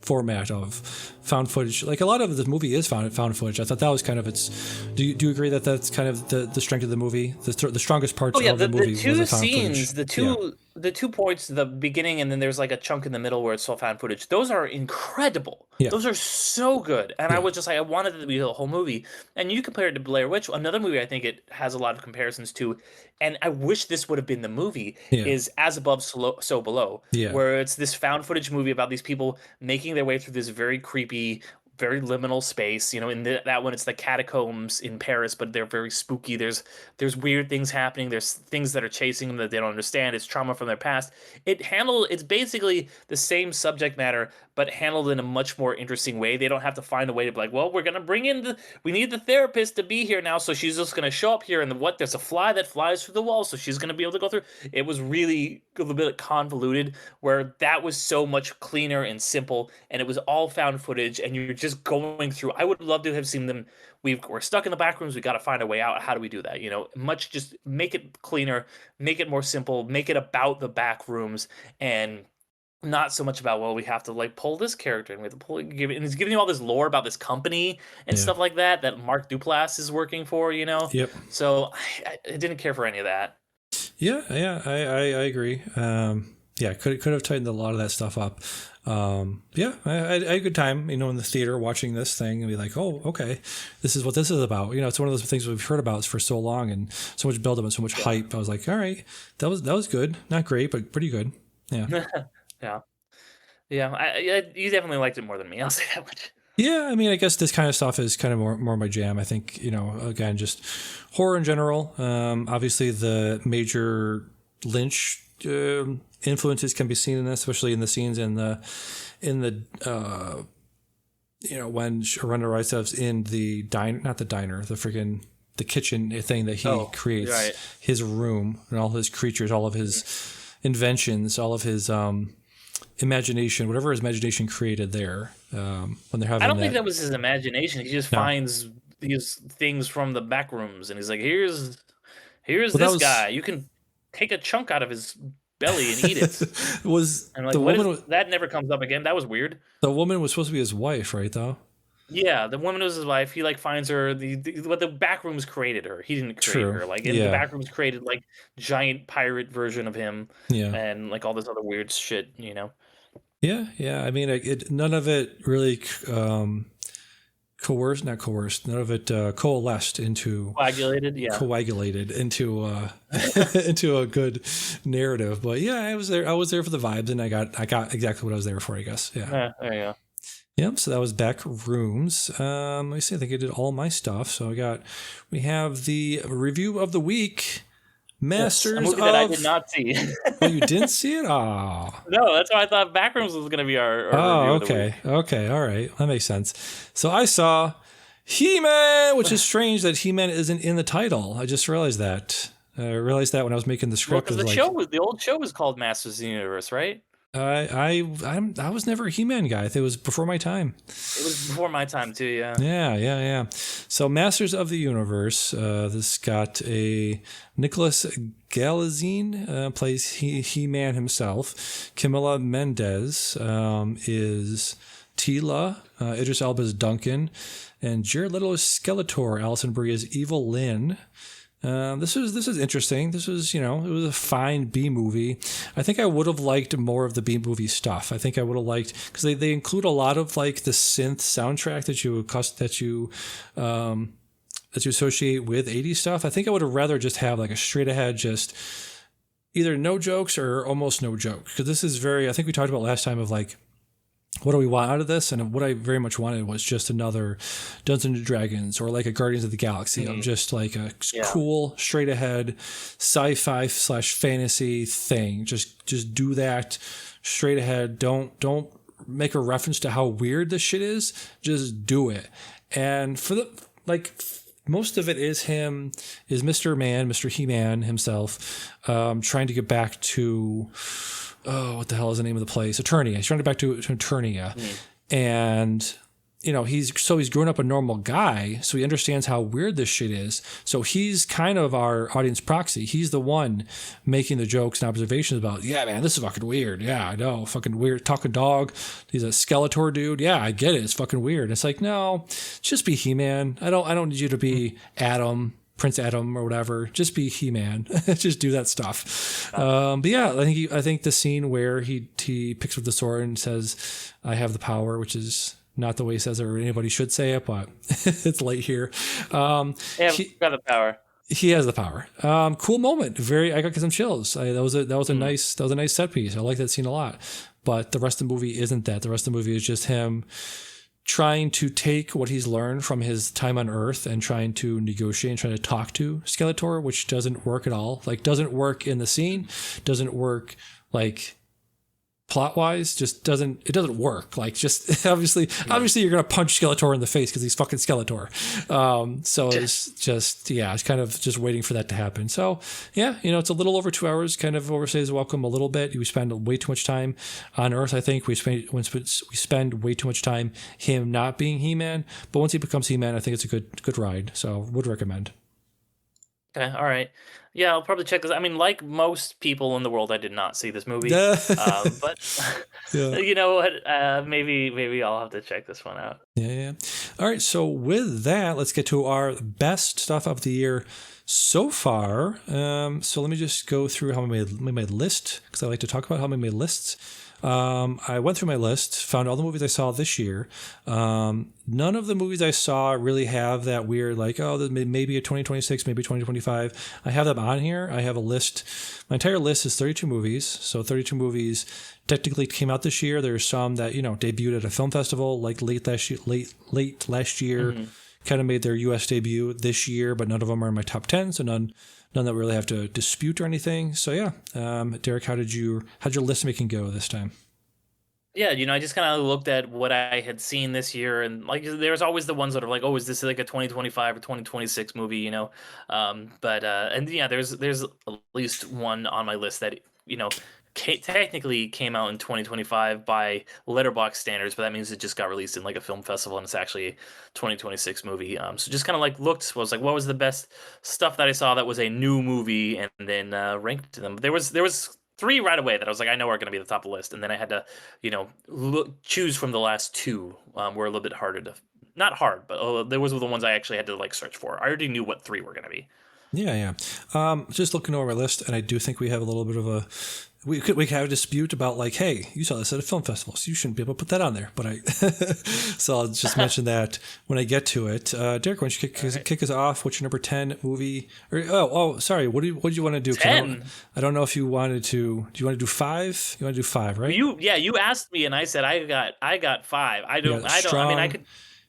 format of found footage. Like, a lot of the movie is found footage. I thought that was kind of its. Do you agree that that's kind of the strength of the movie? The strongest parts of the movie. The two was the found scenes, footage. the 2 points, the beginning, and then there's like a chunk in the middle where it's all found footage. Those are incredible. Yeah. Those are so good. And I was just like, I wanted it to be the whole movie. And you compare it to Blair Witch, another movie I think it has a lot of comparisons to, and I wish this would have been the movie, is As Above, So Below, where it's this found footage movie about these people making their way through this very creepy, very liminal space. In that one, it's the catacombs in Paris, but they're very spooky. There's weird things happening. There's things that are chasing them that they don't understand. It's trauma from their past. It's basically the same subject matter, but handled in a much more interesting way. They don't have to find a way to be like, well, we're gonna we need the therapist to be here now, so she's just gonna show up here, and there's a fly that flies through the wall, so she's gonna be able to go through. It was really a little bit convoluted, where that was so much cleaner and simple, and it was all found footage, and you're just going through. I would love to have seen them. We're stuck in the back rooms. We got to find a way out. How do we do that? Just make it cleaner, make it more simple, make it about the back rooms, and not so much about, well, we have to like pull this character and we have to and it's giving you all this lore about this company and stuff like that Mark Duplass is working for. Yep. So I didn't care for any of that. Yeah, I agree. Could have tightened a lot of that stuff up. I had a good time, in the theater watching this thing and be like, oh, okay, this is what this is about. It's one of those things we've heard about for so long and so much build up and so much hype. I was like, all right, that was good. Not great, but pretty good. Yeah. You definitely liked it more than me. I'll say that much. Yeah, I mean, I guess this kind of stuff is kind of more my jam. I think, again, just horror in general. Obviously, the major Lynch influences can be seen in this, especially in the scenes in the when Sharonda Ricev's in the the kitchen thing that he creates, his room and all his creatures, all of his inventions, all of his imagination, whatever his imagination created there, when they're having I don't think that. that was his imagination. He just No, finds these things from the back rooms, and he's like, here's well, that this was guy. You can take a chunk out of his belly and eat it. was And I'm like, the what woman. is that? Never comes up again. That was weird. The woman was supposed to be his wife, right? Though. Yeah, the woman was his wife. He like finds her. What the Backrooms created her. He didn't create True. her. Like in the Yeah. Backrooms created like giant pirate version of him, Yeah. and like all this other weird shit. You know. Yeah. Yeah. I mean, none of it really coerced, not coerced. None of it coalesced into Coagulated. Yeah. coagulated into into a good narrative. But yeah, I was there. I was there for the vibes, and I got exactly what I was there for. I guess. Yeah. There you go. Yep. So that was Backrooms. Let me see. I think I did all my stuff. So we have the review of the week. Masters a movie of. that I did not see. Oh, you didn't see it? Oh. No, that's why I thought Backrooms was going to be our review of the Okay. week. Okay. All right. That makes sense. So I saw He-Man, which is strange that He-Man isn't in the title. I just realized that. I realized that when I was making the Well, script. because the old show was called Masters of the Universe, right? I was never a He-Man guy. I think it was before my time. It was before my time too. Yeah. Yeah. So Masters of the Universe. This got a Nicholas Galitzine plays He-Man himself. Camila Mendez is Tila. Idris Elba is Duncan, and Jared Leto is Skeletor. Alison Brie is Evil Lynn. This is interesting. This was, it was a fine B movie. I think I would have liked more of the B movie stuff. I think I would have liked, because they include a lot of like the synth soundtrack that you associate with 80s stuff. I think I would have rather just have like a straight ahead, just either no jokes or almost no joke. Because this is I think we talked about last time of like, what do we want out of this? And what I very much wanted was just another Dungeons and Dragons or like a Guardians of the Galaxy of just like a cool, straight ahead sci-fi / fantasy thing. Just do that straight ahead. Don't make a reference to how weird this shit is. Just do it. And for most of it is Mr. Mr. He-Man himself, trying to get back to, what the hell is the name of the place? Eternia. He's trying to get back to Eternia. And, he's grown up a normal guy, so he understands how weird this shit is. So he's kind of our audience proxy. He's the one making the jokes and observations about, yeah, man, this is fucking weird. Yeah, I know. Fucking weird. Talking dog. He's a Skeletor dude. Yeah, I get it. It's fucking weird. And it's like, no, just be He-Man. I don't need you to be Adam. Prince Adam or whatever, just be He-Man, just do that stuff. But yeah, I think the scene where he picks up the sword and says, "I have the power," which is not the way he says it or anybody should say it, but it's late here. He got the power. He has the power. Cool moment. I got some chills. That was a nice set piece. I like that scene a lot. But the rest of the movie isn't that. The rest of the movie is just him trying to take what he's learned from his time on Earth and trying to negotiate and trying to talk to Skeletor, which doesn't work at all. Like, doesn't work in the scene, doesn't work like plot wise, it doesn't work. Like, just obviously you're gonna punch Skeletor in the face because he's fucking Skeletor. So it's kind of just waiting for that to happen. So yeah, it's a little over 2 hours, kind of overstays welcome a little bit. We spend way too much time on Earth. I think we spend way too much time him not being He-Man, but once he becomes He-Man, I think it's a good ride. So would recommend. Okay, all right. Yeah, I'll probably check this. I mean, like most people in the world, I did not see this movie. But you know what? Maybe I'll have to check this one out. Yeah. All right. So with that, let's get to our best stuff of the year so far. So let me just go through how I made my list, because I like to talk about how I made lists. I went through my list, found all the movies I saw this year. None of the movies I saw really have that weird, like, maybe a 2026, maybe 2025. I have them on here. I have a list. My entire list is 32 movies. So 32 movies technically came out this year. There's some that, debuted at a film festival like late last year, kind of made their US debut this year, but none of them are in my top 10. So none that we really have to dispute or anything. So yeah, Derick, how'd your list making go this time? Yeah, I just kind of looked at what I had seen this year, and like there's always the ones that are like, oh, is this like a 2025 or 2026 movie, and yeah, there's at least one on my list that technically came out in 2025 by Letterboxd standards, but that means it just got released in like a film festival, and it's actually a 2026 movie. So just kind of like was like, what was the best stuff that I saw that was a new movie, and then ranked them. There was three right away that I was like, I know are going to be at the top of the list, and then I had to, choose from the last two. Were a little bit harder to, not hard, but there was the ones I actually had to like search for. I already knew what three were going to be. Yeah. Just looking over my list, and I do think we have a little bit of a we could have a dispute about like, hey, you saw this at a film festival, so you shouldn't be able to put that on there. But I so I'll just mention that when I get to it. Derek, why don't you kick us off? What's your number 10 movie? Or sorry, what did you want to do? 10. I don't know if you wanted to. Do you want to do 5? You want to do 5, right? You asked me, and I said I got 5. I don't. I mean, I could.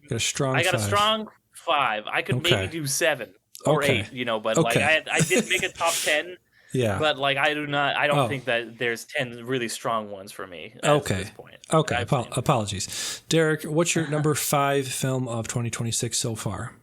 Got a strong. I got 5. a strong 5. I could maybe do 7 or 8. But like I did make a top 10. Yeah. But like I don't think that there's 10 really strong ones for me at this point. Okay. Apologies. Derek, what's your number 5 film of 2026 so far?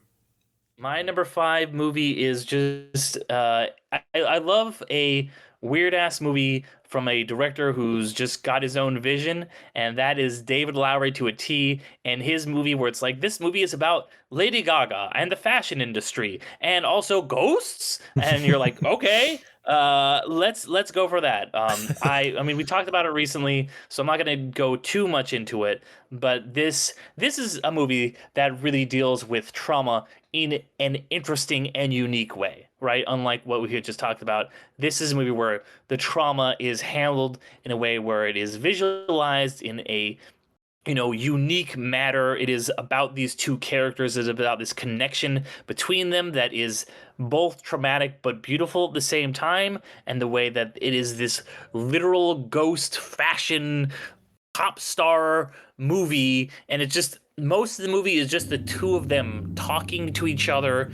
My number 5 movie is just I love a weird ass movie from a director who's just got his own vision, and that is David Lowery to a T, and his movie where it's like, this movie is about Lady Gaga and the fashion industry and also ghosts, and you're like, okay, let's go for that. I mean we talked about it recently, so I'm not going to go too much into it, but this is a movie that really deals with trauma in an interesting and unique way, right? Unlike what we had just talked about, this is a movie where the trauma is handled in a way where it is visualized in a unique matter. It is about these two characters. It is about this connection between them that is both traumatic but beautiful at the same time, and the way that it is this literal ghost fashion pop star movie, and it just, most of the movie is just the two of them talking to each other.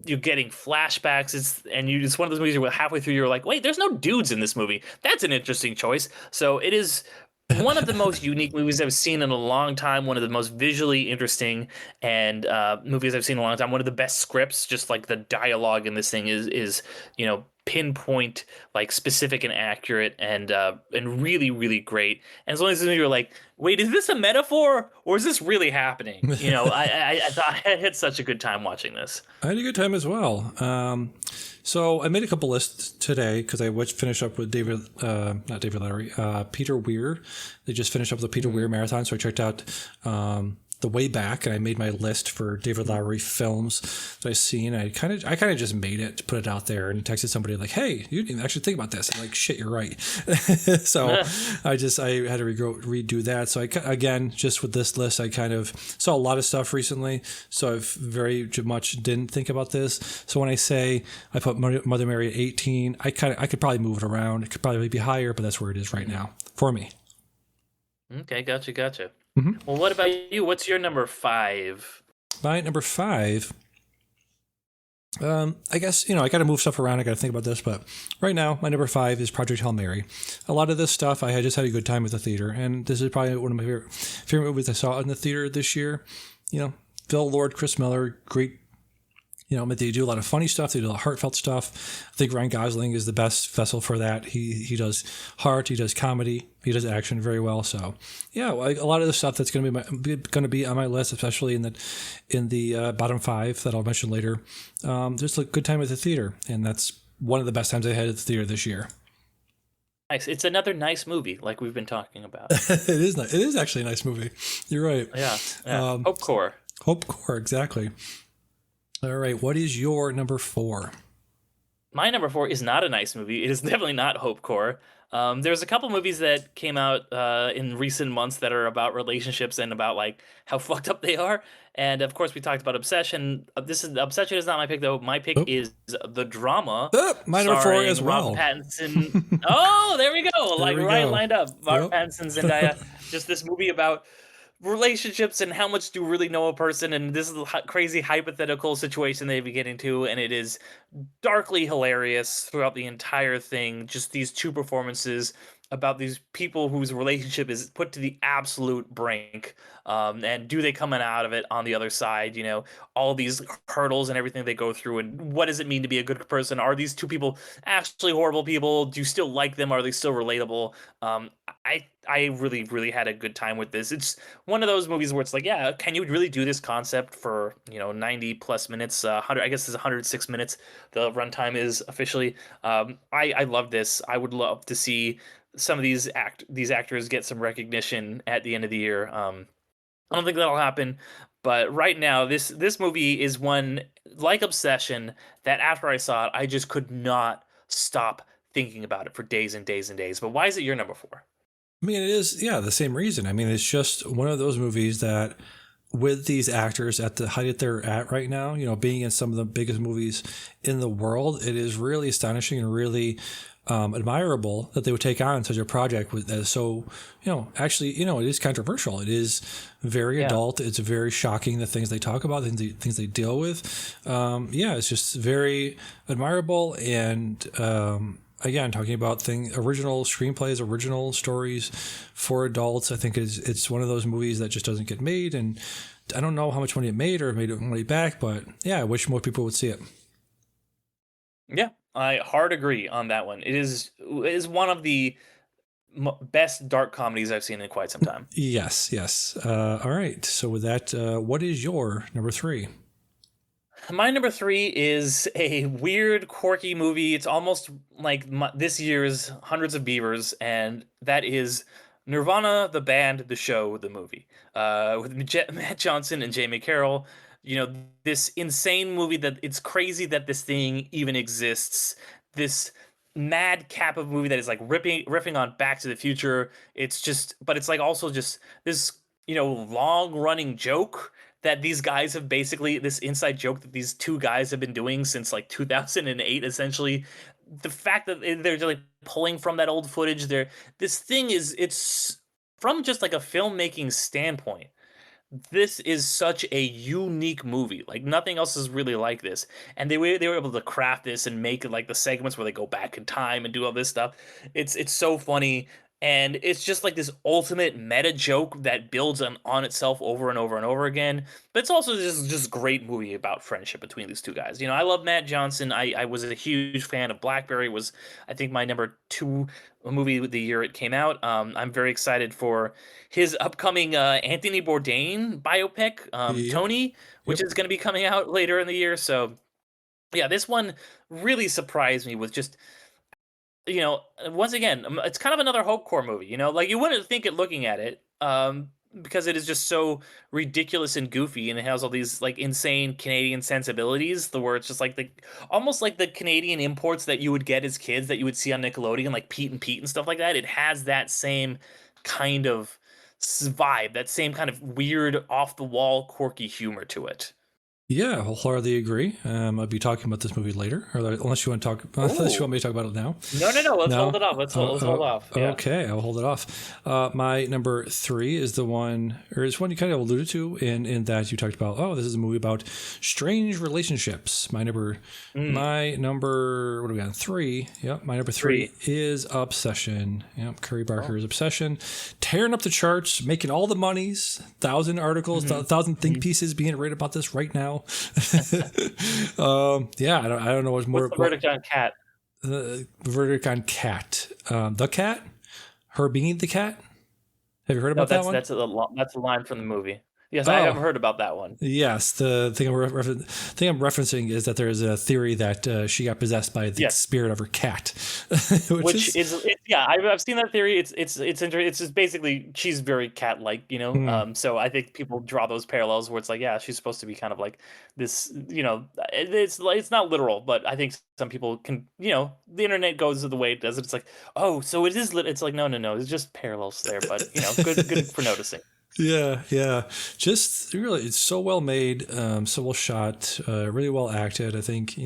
You're getting flashbacks. It's one of those movies where halfway through you're like, wait, there's no dudes in this movie. That's an interesting choice. So it is one of the most unique movies I've seen in a long time. One of the most visually interesting and movies I've seen in a long time. One of the best scripts. Just like the dialogue in this thing is pinpoint, like specific and accurate, and really, really great. And as long as you're like, wait, is this a metaphor or is this really happening? I thought I had such a good time watching this. I had a good time as well. So I made a couple lists today because I finished up with not David Lowery, Peter Weir. They just finished up the Peter Weir marathon, so I checked out The Way Back, and I made my list for David Lowery films that I've seen. I kind of just made it, put it out there, and texted somebody like, "Hey, you didn't actually think about this." I'm like, "Shit, you're right." So I had to redo that. So again, just with this list, I kind of saw a lot of stuff recently, so I very much didn't think about this. So when I say I put Mother Mary at 18, I could probably move it around. It could probably be higher, but that's where it is right now for me. Okay, gotcha. Mm-hmm. Well, what about you? What's your number 5? My number 5, I guess, I got to move stuff around. I got to think about this, but right now, my number 5 is Project Hail Mary. A lot of this stuff, I just had a good time with the theater, and this is probably one of my favorite movies I saw in the theater this year. Phil Lord, Chris Miller, great. They do a lot of funny stuff. They do a lot of heartfelt stuff. I think Ryan Gosling is the best vessel for that. He does heart. He does comedy. He does action very well. So, yeah, a lot of the stuff that's going to be on my list, especially in the bottom 5 that I'll mention later. Just a good time at the theater, and that's one of the best times I had at the theater this year. Nice. It's another nice movie, like we've been talking about. It is nice. It is actually a nice movie. You're right. Yeah. Hopecore. Hopecore, exactly. All right, what is your number 4? My number 4 is not a nice movie. It is definitely not Hopecore. There's a couple movies that came out in recent months that are about relationships and about like how fucked up they are. And of course, we talked about Obsession. Obsession is not my pick though. My pick is The Drama. My number 4 as well. Robert Pattinson. Oh, there we go. Lined up. Robert Pattinson, Zendaya. Just this movie about relationships and how much do you really know a person, and this is a crazy hypothetical situation they be getting to, and it is darkly hilarious throughout the entire thing. Just these two performances about these people whose relationship is put to the absolute brink, and do they coming out of it on the other side? All these hurdles and everything they go through, and what does it mean to be a good person? Are these two people actually horrible people? Do you still like them? Are they still relatable? I really really had a good time with this. It's one of those movies where it's like, yeah, can you really do this concept for 90 plus minutes? 100, I guess it's 106 minutes. The runtime is officially. I love this. I would love to see some of these actors get some recognition at the end of the year. I don't think that'll happen, but right now this movie is one, like Obsession, that after I saw it, I just could not stop thinking about it for days and days and days. But why is it your number four? I mean, it is, yeah, the same reason. I mean, it's just one of those movies that, with these actors at the height that they're at right now, being in some of the biggest movies in the world, it is really astonishing and really admirable that they would take on such a project with that is so, actually, it is controversial. It is very adult. It's very shocking, the things they talk about, things they deal with. Yeah, it's just very admirable. And again, talking about original screenplays, original stories for adults, I think it's one of those movies that just doesn't get made. And I don't know how much money it made or made it money back, but yeah, I wish more people would see it. Yeah, I hard agree on that one. It is one of the best dark comedies I've seen in quite some time. Yes, yes. All right. So with that, what is your number three? My number three is a weird, quirky movie. It's almost like this year's Hundreds of Beavers, and that is Nirvana, the band, the show, the movie, with Matt Johnson and Jamie Carroll. This insane movie that it's crazy that this thing even exists. This madcap of movie that is like riffing on Back to the Future. It's just, but it's like also just this long running joke that these guys have basically, this inside joke that these two guys have been doing since like 2008 essentially. The fact that they're like pulling from that old footage there, this thing it's from just like a filmmaking standpoint, this is such a unique movie. Like nothing else is really like this. And they were able to craft this and make like the segments where they go back in time and do all this stuff. It's so funny. And it's just like this ultimate meta joke that builds on itself over and over and over again. But it's also just great movie about friendship between these two guys. I love Matt Johnson. I was a huge fan of Blackberry. Was, I think, my number two movie the year it came out. I'm very excited for his upcoming Anthony Bourdain biopic, Yep. Tony, which Yep. is going to be coming out later in the year. So yeah, this one really surprised me with just once again, it's kind of another hopecore movie. Like you wouldn't think it looking at it, because it is just so ridiculous and goofy, and it has all these like insane Canadian sensibilities. The where it's just like almost like the Canadian imports that you would get as kids that you would see on Nickelodeon, like Pete and Pete and stuff like that. It has that same kind of vibe, that same kind of weird, off the wall, quirky humor to it. Yeah, wholeheartedly agree. I'll be talking about this movie later, or unless you want to talk, unless you Oh want me to talk about it now. no! Let's No. hold it off. Let's hold off. Yeah. Okay, I'll hold it off. My number three is the one, or it's one you kind of alluded to in that you talked about. Oh, this is a movie about strange relationships. My number. What are we on? Three. Yep. My number three is Obsession. Yep. Curry Barker's Obsession, tearing up the charts, making all the monies. 1,000 articles, 1,000 think pieces being written about this right now. Yeah, I don't know what's more. What's the verdict on Cat? The verdict on Cat. The cat? Her being the cat? Have you heard about that one? That's a line from the movie. Yes, I have heard about that one. Yes, the thing I'm referencing is that there is a theory that she got possessed by the spirit of her cat, which is I've seen that theory. It's just basically she's very cat-like, So I think people draw those parallels where it's like, yeah, she's supposed to be kind of like this, it's not literal, but I think some people can, the internet goes the way it does. It's like, oh, so it is. It's like, no, it's just parallels there, but good for noticing. Yeah. Just really, it's so well made, so well shot, really well acted. I think,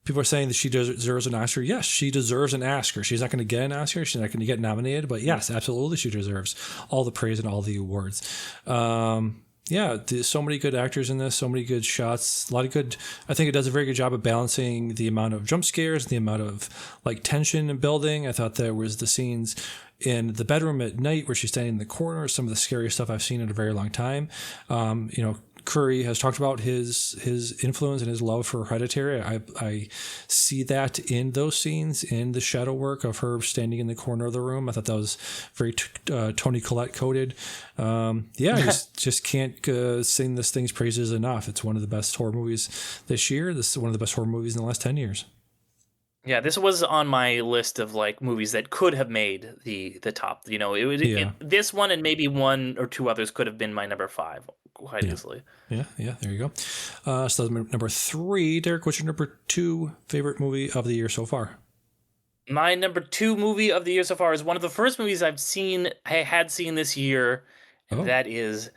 people are saying that she deserves an Oscar. Yes, she deserves an Oscar. She's not going to get an Oscar. She's not going to get nominated. But yes, absolutely, she deserves all the praise and all the awards. Yeah, there's so many good actors in this, so many good shots, a lot of good. I think it does a very good job of balancing the amount of jump scares, the amount of like tension and building. I thought there was the scenes in the bedroom at night where she's standing in the corner, some of the scariest stuff I've seen in a very long time. Curry has talked about his influence and his love for Hereditary. I see that in those scenes, in the shadow work of her standing in the corner of the room. I thought that was very Toni Collette coded. I just can't sing this thing's praises enough. It's one of the best horror movies this year. This is one of the best horror movies in the last 10 years. Yeah, this was on my list of like movies that could have made the top. This one and maybe one or two others could have been my number 5, quite easily. Yeah, there you go. So number 3, Derick, what's your number 2 favorite movie of the year so far? My number 2 movie of the year so far is one of the first movies I had seen this year, and that is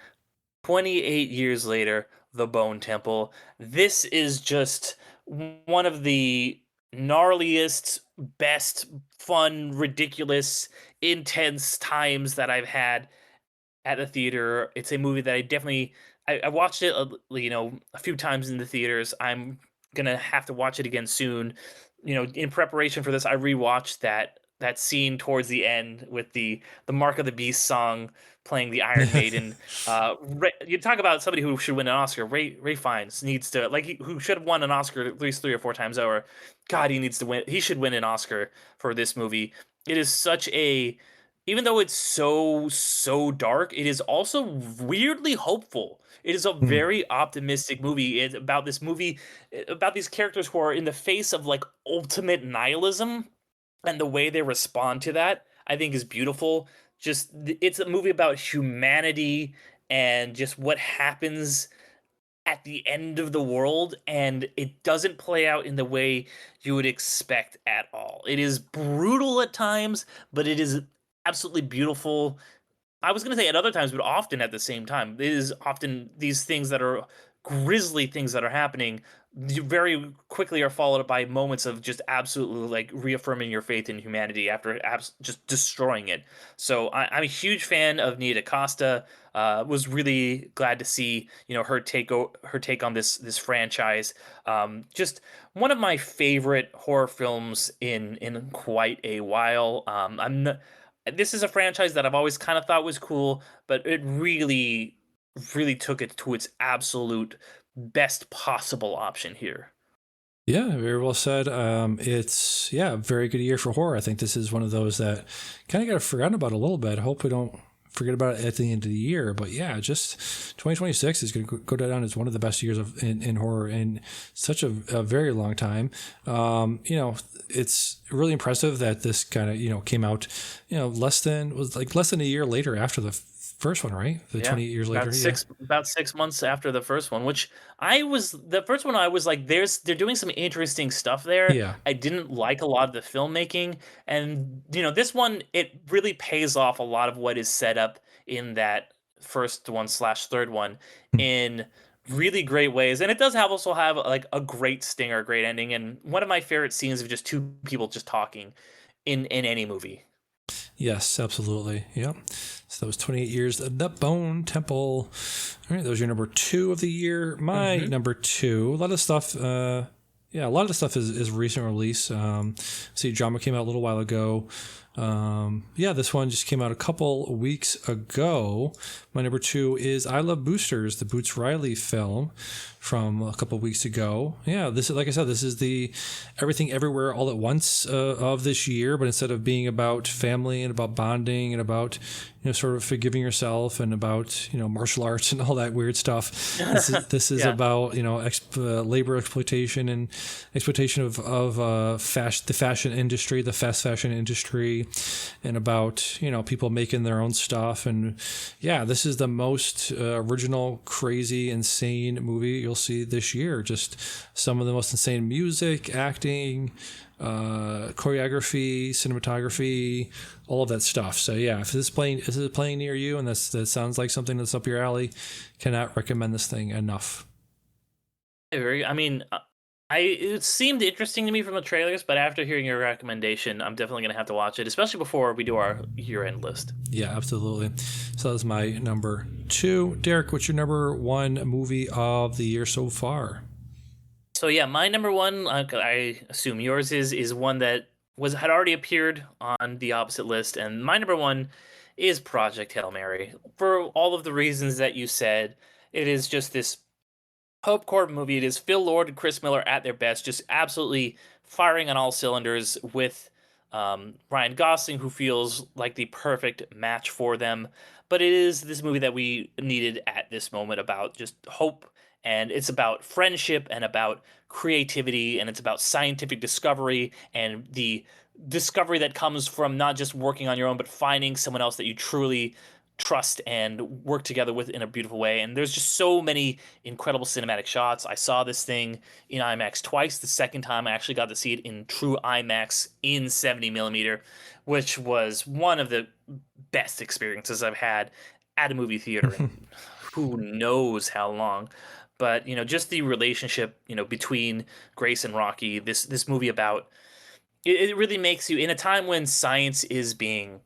28 Years Later, The Bone Temple. This is just one of the gnarliest, best, fun, ridiculous, intense times that I've had at a theater. It's a movie that I watched it, a few times in the theaters. I'm gonna have to watch it again soon. In preparation for this, I rewatched that scene towards the end with the Mark of the Beast song playing the Iron Maiden. You talk about somebody who should win an Oscar. Ray Fiennes needs to, who should have won an Oscar at least 3 or 4 times over. God, he needs to win. He should win an Oscar for this movie. It is such even though it's so dark, it is also weirdly hopeful. It is a very optimistic movie. It's about about these characters who are in the face of like ultimate nihilism, and the way they respond to that, I think, is beautiful. It's a movie about humanity and just what happens at the end of the world, and it doesn't play out in the way you would expect at all. It is brutal at times, but it is absolutely beautiful. I was going to say at other times, but often at the same time. It is often these things that are grisly things that are happening very quickly are followed by moments of just absolutely like reaffirming your faith in humanity after just destroying it. So I'm a huge fan of Nia DaCosta. Was really glad to see her take on this franchise. Just one of my favorite horror films in quite a while. This is a franchise that I've always kind of thought was cool, but it really took it to its absolute best possible option here. Yeah, very well said. It's a very good year for horror. I think this is one of those that kind of got forgotten about a little bit. I hope we don't forget about it at the end of the year. But yeah, just 2026 is going to go down as one of the best years in horror in such a very long time. It's really impressive that this kind of came out less than a year later after the first one, right? 28 years later. About 6 months after the first one, which the first one I was like, they're doing some interesting stuff there. Yeah. I didn't like a lot of the filmmaking, and this one, it really pays off a lot of what is set up in that first one / third one in really great ways. And it does also have like a great stinger, great ending, and one of my favorite scenes of just two people just talking in any movie. Yes, absolutely. Yep. So that was 28 years. The Bone Temple. All right, that was your number 2 of the year. My number 2. A lot of stuff. A lot of the stuff is recent release. See, Drama came out a little while ago. This one just came out a couple weeks ago. My number 2 is I Love Boosters, the Boots Riley film from a couple weeks ago. Yeah, this is, like I said, this is the Everything Everywhere All at Once of this year, but instead of being about family and about bonding and about sort of forgiving yourself and about martial arts and all that weird stuff, this is about labor exploitation and exploitation of the fashion industry, the fast fashion industry, and about people making their own stuff. And yeah, this is the most original, crazy, insane movie you'll see this year. Just some of the most insane music, acting, choreography, cinematography, all of that stuff. So yeah, if this is playing near you and that sounds like something that's up your alley, cannot recommend this thing enough. I mean, It seemed interesting to me from the trailers, but after hearing your recommendation, I'm definitely gonna have to watch it, especially before we do our year-end list. Yeah, absolutely. So that was my number 2. Derek, what's your number 1 movie of the year so far? So yeah, my number one, I assume yours is one that had already appeared on the opposite list, and my number one is Project Hail Mary for all of the reasons that you said. It is just this Hope Corps movie. It is Phil Lord and Chris Miller at their best, just absolutely firing on all cylinders with Ryan Gosling, who feels like the perfect match for them. But it is this movie that we needed at this moment about just hope, and it's about friendship and about creativity, and it's about scientific discovery and the discovery that comes from not just working on your own, but finding someone else that you truly trust and work together with in a beautiful way. And there's just so many incredible cinematic shots. I saw this thing in IMAX twice. The second time I actually got to see it in true IMAX in 70 millimeter, which was one of the best experiences I've had at a movie theater in who knows how long. But just the relationship between Grace and Rocky. This movie about it really makes you, in a time when science is being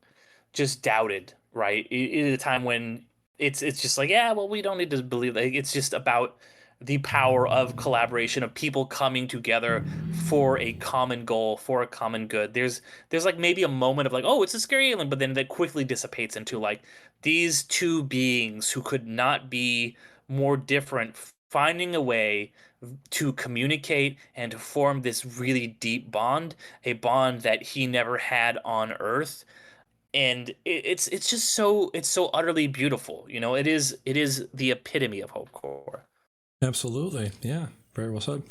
just doubted, right? In a time when it's just like, yeah, well, we don't need to believe. Like, it's just about the power of collaboration, of people coming together for a common goal, for a common good. There's like maybe a moment of like, oh, it's a scary alien, but then that quickly dissipates into like these two beings who could not be more different, finding a way to communicate and to form this really deep bond, a bond that he never had on Earth. And it's just it's so utterly beautiful. It is the epitome of Hope Core. Absolutely. Yeah. Very well said.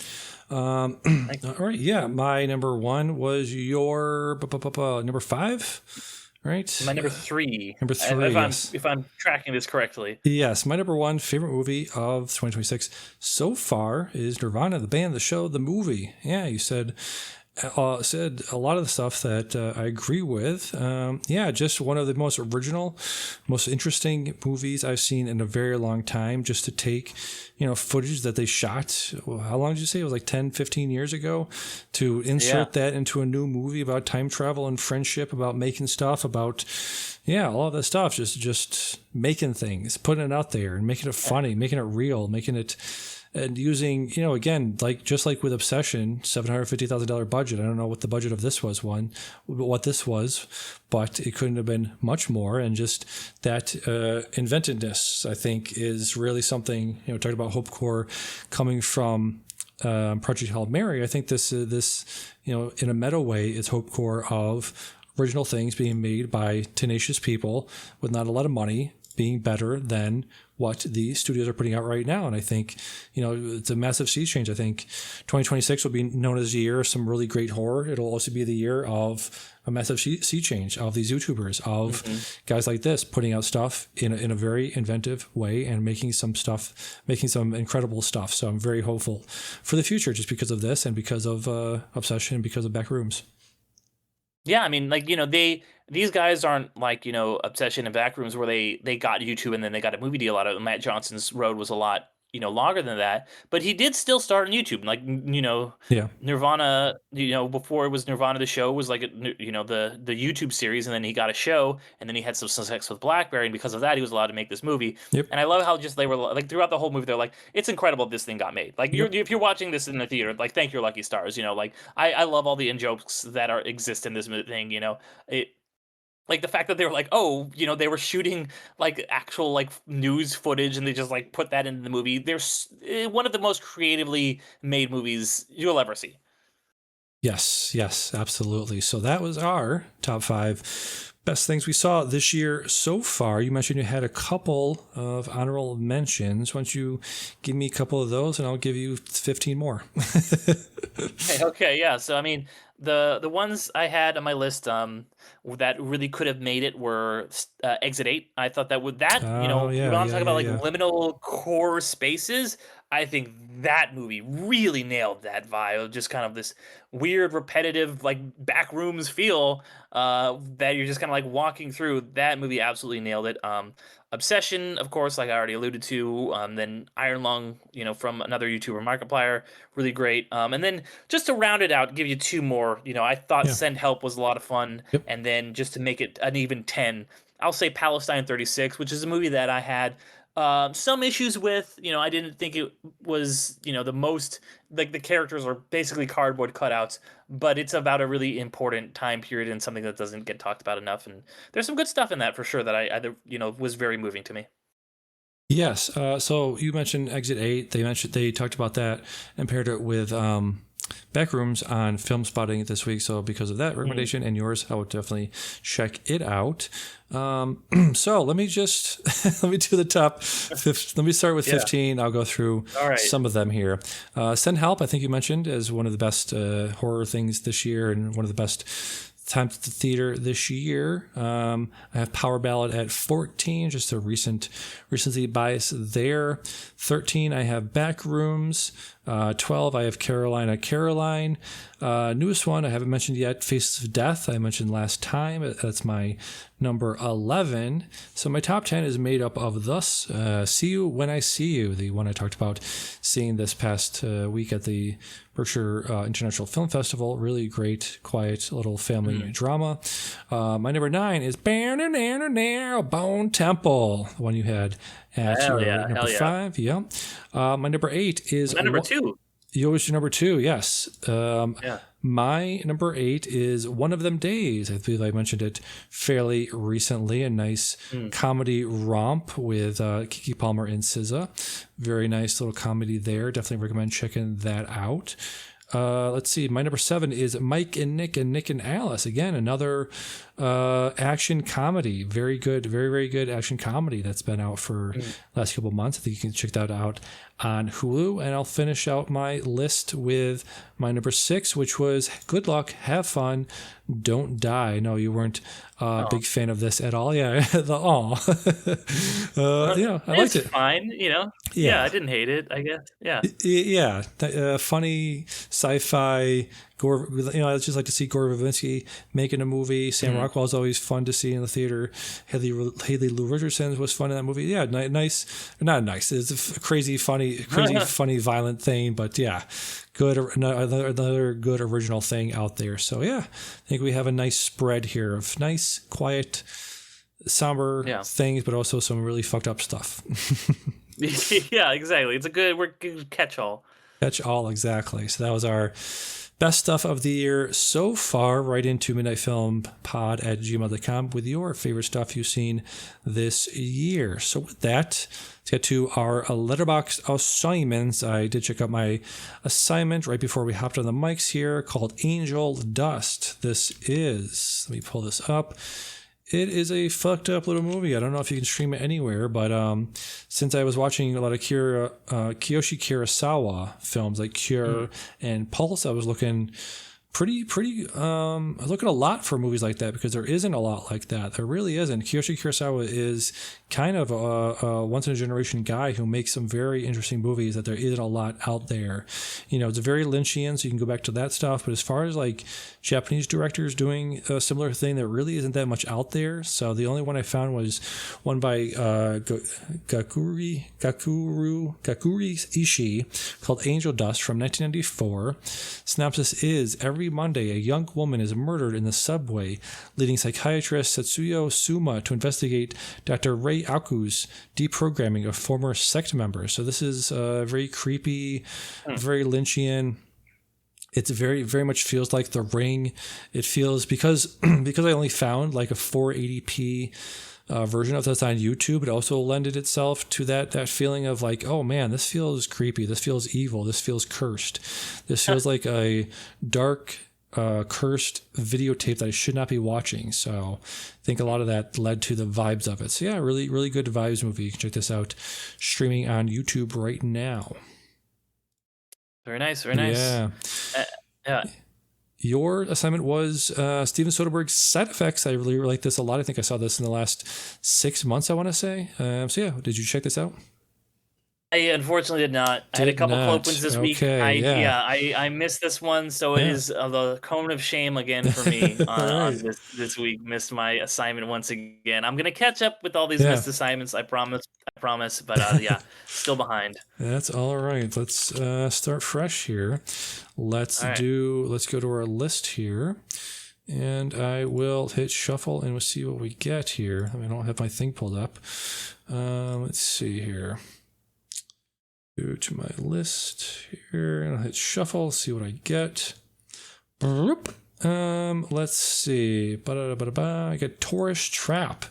All Thank you. right. Yeah. My number 1 was your number 5, right? My number three. Number 3. Yes. If I'm tracking this correctly. Yes. My number 1 favorite movie of 2026 so far is Nirvana, the band, the show, the movie. Yeah. You said a lot of the stuff that I agree with. Yeah, just one of the most original, most interesting movies I've seen in a very long time. Just to take, footage that they shot. How long did you say? It was like 10, 15 years ago, to insert that into a new movie about time travel and friendship, about making stuff, about all of that stuff. Just making things, putting it out there, and making it funny, making it real, making it. And using, again, just like with Obsession, $750,000 budget. I don't know what the budget of this was, but it couldn't have been much more. And just that inventiveness, I think, is really something. Talking about Hope Core coming from Project Hail Mary. I think this in a meta way, is Hope Core of original things being made by tenacious people with not a lot of money, being better than what the studios are putting out right now. And I think, it's a massive sea change. I think 2026 will be known as a year of some really great horror. It'll also be the year of a massive sea change of these YouTubers, of guys like this putting out stuff in a very inventive way and making some incredible stuff. So I'm very hopeful for the future just because of this and because of Obsession and because of Backrooms. Yeah, I mean, these guys aren't like, Obsession and Backrooms where they got YouTube and then they got a movie deal out of it. Matt Johnson's road was a lot, longer than that, but he did still start on YouTube. Like, Nirvana, before it was Nirvana, the show was like, the YouTube series, and then he got a show, and then he had some success with BlackBerry, and because of that, he was allowed to make this movie. Yep. And I love how just they were like, throughout the whole movie, they're like, it's incredible this thing got made. Like, if you're watching this in the theater, like, thank your lucky stars. I love all the in jokes that exist in this thing. Like the fact that they were like, oh, they were shooting like actual like news footage and they just like put that into the movie. There's one of the most creatively made movies you'll ever see. Yes, absolutely. So that was our top 5 best things we saw this year so far. You mentioned you had a couple of honorable mentions. Why don't you give me a couple of those and I'll give you 15 more. Okay, yeah. So I mean, The ones I had on my list that really could have made it were Exit 8. I thought that would that you Oh know you yeah, want to yeah, talk yeah, about like yeah. liminal core spaces. I think that movie really nailed that vibe of just kind of this weird, repetitive, like Backrooms feel that you're just kind of like walking through. That movie absolutely nailed it. Obsession, of course, like I already alluded to. Then Iron Lung, from another YouTuber, Markiplier, really great. And then just to round it out, give you two more. I thought Yeah. Send Help was a lot of fun, Yep. and then just to make it an even 10, I'll say Palestine 36, which is a movie that I had some issues with. I didn't think it was, the most, like, the characters are basically cardboard cutouts, but it's about a really important time period and something that doesn't get talked about enough. And there's some good stuff in that for sure that was very moving to me. Yes. So you mentioned Exit 8. They talked about that and paired it with Backrooms on Film Spotting this week. So because of that recommendation and yours, I would definitely check it out. So let me just let me do the top. Let me start with 15. I'll go through All right. some of them here. Send Help, I think you mentioned, as one of the best horror things this year and one of the best times at the theater this year. I have Power Ballad at 14, just a recency bias there. 13, I have Backrooms. 12, I have Caroline. Newest one I haven't mentioned yet, Faces of Death. I mentioned last time. That's my number 11. So my top 10 is made up of Thus, See You When I See You, the one I talked about seeing this past week at the Berkshire International Film Festival. Really great, quiet little family drama. My number 9 is Bone Temple, the one you had at number 5. Yeah. My number 8 is my number 2. Yours, your number 2, yes. My number 8 is One of Them Days. I believe I mentioned it fairly recently. A nice comedy romp with Keke Palmer and SZA. Very nice little comedy there. Definitely recommend checking that out. Let's see. My number 7 is Mike and Nick and Alice. Again, another action comedy. Very good, very, very good action comedy that's been out for the last couple of months. I think you can check that out on Hulu. And I'll finish out my list with my number 6, which was Good Luck, Have Fun, Don't Die. No, you weren't a big fan of this at all. Yeah, I liked it. Fine, Yeah, I didn't hate it, I guess. Yeah. Funny sci-fi. Gore, I just like to see Gore Verbinski making a movie. Sam Rockwell is always fun to see in the theater. Haley Lou Richardson was fun in that movie. Yeah, nice. Not nice. It's a crazy, funny, violent thing. But yeah, good. Another good original thing out there. So yeah, I think we have a nice spread here of nice, quiet, somber things, but also some really fucked up stuff. Yeah, exactly. It's a good catch-all. Catch-all, exactly. So that was our best stuff of the year so far. Right into midnightfilmpod@gmail.com with your favorite stuff you've seen this year. So with that, let's get to our Letterboxd assignments. I did check out my assignment right before we hopped on the mics here called Angel Dust. Let me pull this up. It is a fucked up little movie. I don't know if you can stream it anywhere, but since I was watching a lot of Kiyoshi Kurosawa films like Cure and Pulse, I was looking I look at a lot for movies like that because there isn't a lot like that. There really isn't. Kiyoshi Kurosawa is kind of a once-in-a-generation guy who makes some very interesting movies that there isn't a lot out there. It's very Lynchian, so you can go back to that stuff. But as far as like Japanese directors doing a similar thing, there really isn't that much out there. So the only one I found was one by Gakuri Ishii called Angel Dust from 1994. Synopsis is: every Monday, a young woman is murdered in the subway, leading psychiatrist Setsuyo Suma to investigate Dr. Rei Aku's deprogramming of former sect members. So this is very creepy, very Lynchian. It's very, very much feels like The Ring. It feels, because I only found like a 480p version of this on YouTube, it also lended itself to that feeling of like, oh man, this feels creepy, this feels evil, this feels cursed, this feels like a dark cursed videotape that I should not be watching. So I think a lot of that led to the vibes of it. So yeah, really, really good vibes movie. You can check this out streaming on YouTube right now. Very nice, very nice. Yeah. Yeah. your assignment was Steven Soderbergh's Side Effects. I really like this a lot. I think I saw this in the last 6 months, I want to say. So yeah, did you check this out? I unfortunately did not. I had a couple close ones this week. I missed this one, so it is the cone of shame again for me on this week. Missed my assignment once again. I'm gonna catch up with all these missed assignments. I promise. But yeah, still behind. That's all right. Let's start fresh here. Let's go to our list here, and I will hit shuffle and we'll see what we get here. I don't have my thing pulled up. Let's see here. Go to my list here and I'll hit shuffle, see what I get. Let's see. I get Tourist Trap.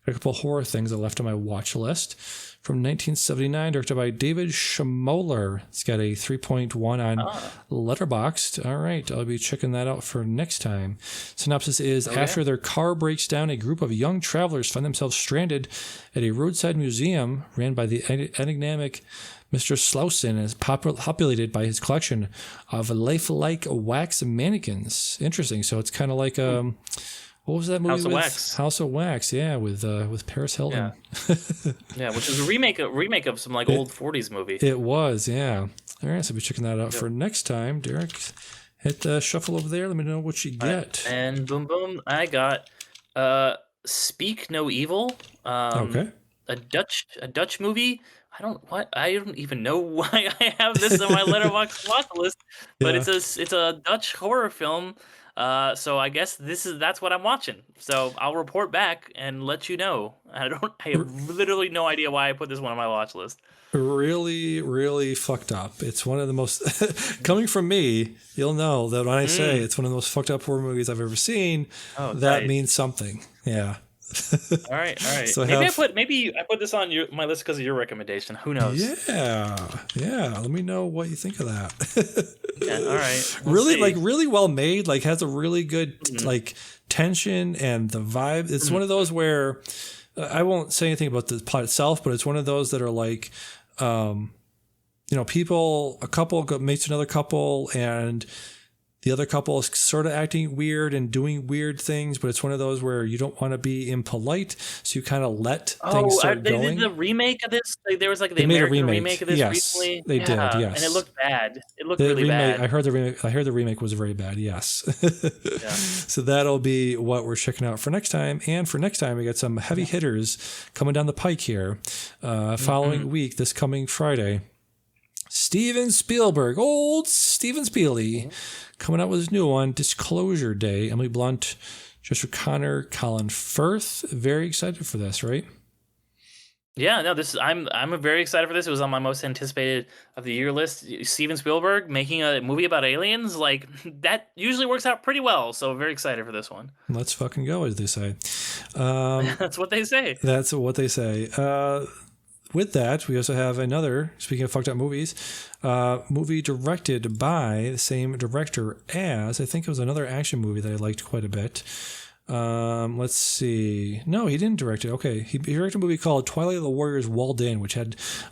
Got a couple horror things I left on my watch list. From 1979, directed by David Schmoller. It's got a 3.1 on Letterboxd. All right, I'll be checking that out for next time. Synopsis is, after their car breaks down, a group of young travelers find themselves stranded at a roadside museum ran by the enigmatic Mr. Slauson, is populated by his collection of lifelike wax mannequins. Interesting. So it's kind of like what was that movie? House of Wax. House of Wax, yeah, with Paris Hilton. Yeah, which is a remake of some old 40s movie. It was, yeah. All right, so we'll be checking that out for next time. Derick, hit shuffle over there. Let me know what you get. And boom, boom, I got Speak No Evil. Okay. A Dutch movie. I don't even know why I have this on my Letterboxd watch list, but it's a Dutch horror film. So I guess that's what I'm watching. So I'll report back and let you know. I have literally no idea why I put this one on my watch list. Really, really fucked up. It's one of the most coming from me. You'll know that when I say it's one of the most fucked up horror movies I've ever seen. That means something. Yeah. All right. So maybe I put this on my list because of your recommendation. Who knows? Yeah. Let me know what you think of that. All right. Really well made. Has a really good tension and the vibe. It's one of those where I won't say anything about the plot itself, but it's one of those that are a couple meets another couple and the other couple is sort of acting weird and doing weird things, but it's one of those where you don't want to be impolite, so you kind of let things start going. They did the remake of this? There was the American remake of this recently? They did, yes. And it looked bad. It looked really bad. I heard the remake was very bad, yes. So that'll be what we're checking out for next time. And for next time, we got some heavy hitters coming down the pike here. Following week, this coming Friday, Steven Spielberg, old Steven Spieley, coming out with his new one, Disclosure Day. Emily Blunt, Joshua Connor, Colin Firth. Very excited for this, right? Yeah, no, I'm very excited for this. It was on my most anticipated of the year list. Steven Spielberg making a movie about aliens, that usually works out pretty well. So very excited for this one. Let's fucking go, as they say. That's what they say. That's what they say. With that, we also have another, speaking of fucked up movies, movie directed by the same director as, I think it was another action movie that I liked quite a bit. Let's see. No, he didn't direct it. Okay. He directed a movie called Twilight of the Warriors Walled In, which I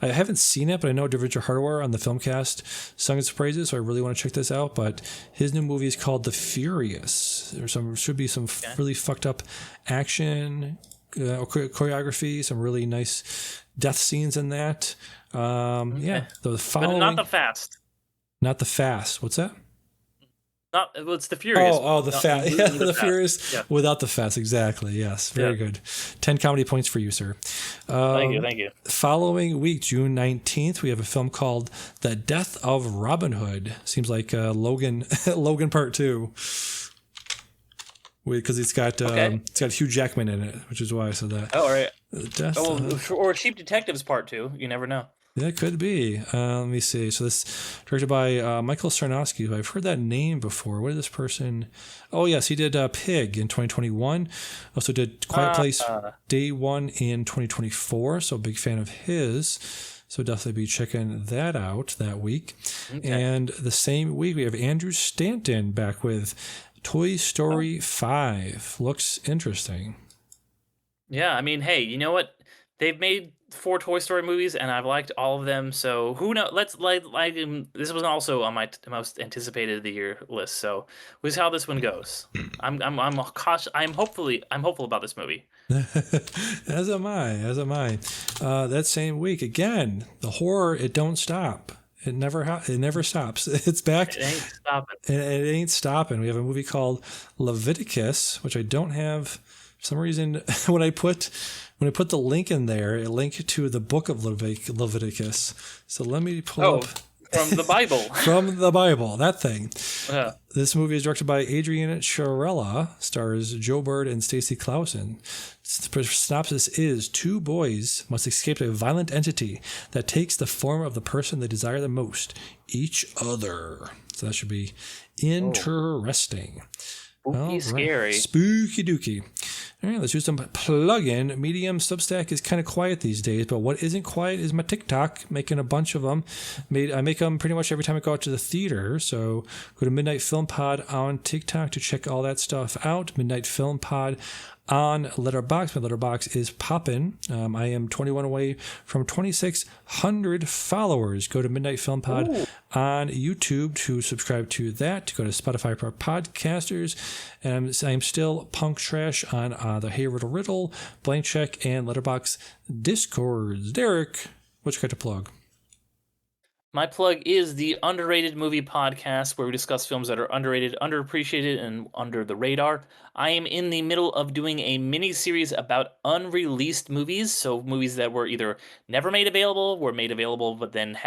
haven't seen it, but I know Richard Hardware on the Filmcast sung its praises, so I really want to check this out. But his new movie is called The Furious. Should be some really fucked up action, choreography, some really nice death scenes in that. The following, but not the fast. Not the fast. What's that? It's the Furious. The fast. Yeah, the Furious without the fast. Exactly. Yes. Very good. 10 comedy points for you, sir. Thank you. Following week, June 19th, we have a film called The Death of Robin Hood. Seems like Logan Part 2. Because it's got Hugh Jackman in it, which is why I said that. Oh, all right. Or Cheap Detectives Part 2. You never know. Yeah, it could be. Let me see. So this directed by Michael Sarnowski, who I've heard that name before. What did this person? Oh, yes, he did Pig in 2021. Also did Quiet Place Day 1 in 2024. So big fan of his. So definitely be checking that out that week. Okay. And the same week, we have Andrew Stanton back with Toy Story 5. Looks interesting. Yeah, I mean, hey, you know what? They've made 4 Toy Story movies, and I've liked all of them. So who knows? Let's this was also on my most anticipated of the year list. So we'll see how this one goes. I'm cautious. I'm hopeful about this movie. As am I. As am I. That same week again, the horror. It don't stop. It never stops. It's back. It ain't stopping. It ain't stopping. We have a movie called Leviticus, which I don't have for some reason. When I put the link in there, it linked to the book of Leviticus. So let me pull up from the Bible. From the Bible, that thing. Yeah. This movie is directed by Adrian Chiarella, stars Joe Bird and Stacey Clausen. The synopsis is: 2 boys must escape a violent entity that takes the form of the person they desire the most, each other. So that should be interesting. Spooky, scary. Spooky dooky. All right, let's do some plug-in. Medium Substack is kind of quiet these days, but what isn't quiet is my TikTok, making a bunch of them. I make them pretty much every time I go out to the theater, so go to Midnight Film Pod on TikTok to check all that stuff out. Midnight Film Pod on Letterboxd. My Letterboxd is poppin'. I am 21 away from 2,600 followers. Go to Midnight Film Pod on YouTube to subscribe to that. Go to Spotify for podcasters. And I'm still Punk Trash on the Hey Riddle, Blank Check, and Letterboxd Discords. Derick, what you got to plug? My plug is the Underrated Movie Podcast, where we discuss films that are underrated, underappreciated, and under the radar. I am in the middle of doing a mini-series about unreleased movies, so movies that were either never made available, were made available, but then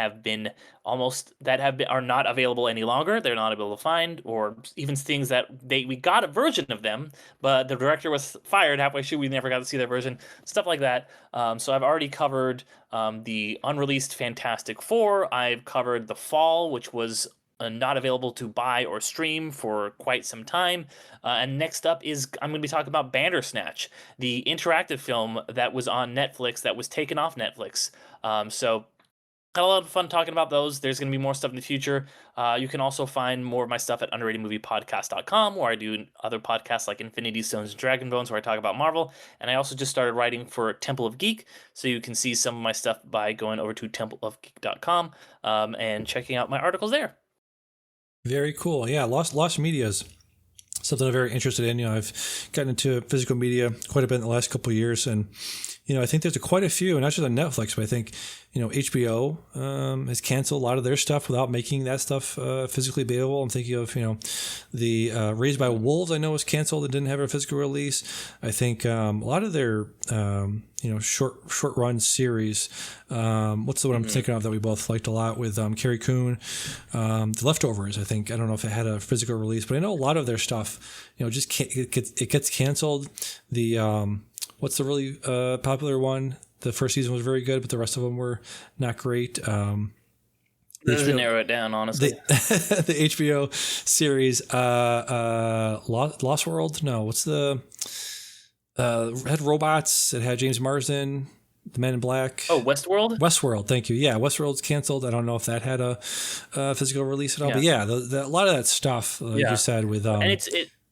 are not available any longer. They're not able to find, or even things that we got a version of them, but the director was fired halfway through. We never got to see their version. Stuff like that. So I've already covered the unreleased Fantastic Four. I've covered The Fall, which was not available to buy or stream for quite some time. And next up I'm going to be talking about Bandersnatch, the interactive film that was on Netflix that was taken off Netflix. So had a lot of fun talking about those. There's going to be more stuff in the future. You can also find more of my stuff at underratedmoviepodcast.com, where I do other podcasts like Infinity Stones and Dragon Bones, where I talk about Marvel. And I also just started writing for Temple of Geek, so you can see some of my stuff by going over to templeofgeek.com and checking out my articles there. Very cool. Yeah, Lost Media is something I'm very interested in. I've gotten into physical media quite a bit in the last couple of years, and I think there's quite a few, not just on Netflix, but I think HBO has canceled a lot of their stuff without making that stuff physically available. I'm thinking of the Raised by Wolves. I know was canceled and didn't have a physical release. I think a lot of their short run series. What's the one I'm thinking of that we both liked a lot with Carrie Coon, The Leftovers. I don't know if it had a physical release, but I know a lot of their stuff just it gets canceled. The what's the really popular one? The first season was very good, but the rest of them were not great. Doesn't narrow it down, honestly. The HBO series, Lost World? No, what's the had robots? It had James Marsden, the Men in Black. Oh, Westworld? Westworld, thank you. Yeah, Westworld's canceled. I don't know if that had a physical release at all, but a lot of that stuff, like you said, with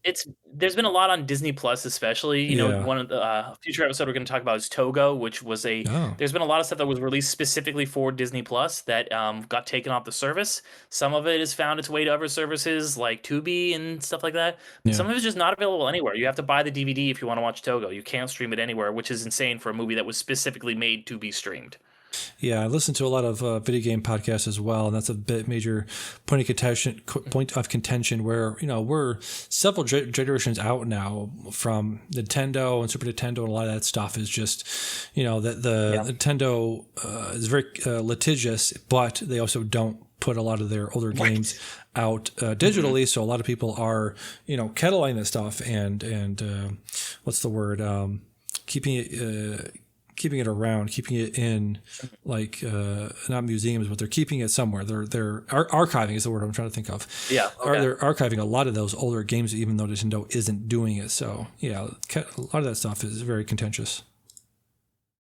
and there's been a lot on Disney Plus, especially. One of the future episode we're going to talk about is Togo, which was there's been a lot of stuff that was released specifically for Disney Plus that got taken off the service. Some of it has found its way to other services like Tubi and stuff like that. Yeah. Some of it's just not available anywhere. You have to buy the DVD if you want to watch Togo. You can't stream it anywhere, which is insane for a movie that was specifically made to be streamed. Yeah, I listen to a lot of video game podcasts as well, and that's a major point of contention where we're several generations out now from Nintendo and Super Nintendo, and a lot of that stuff is just Nintendo is very litigious, but they also don't put a lot of their older games out digitally, so a lot of people are kettling this stuff and what's the word, keeping it around, keeping it in not museums, but they're keeping it somewhere. They're archiving is the word I'm trying to think of. Yeah. Okay. They're archiving a lot of those older games, even though Nintendo isn't doing it. So yeah, a lot of that stuff is very contentious.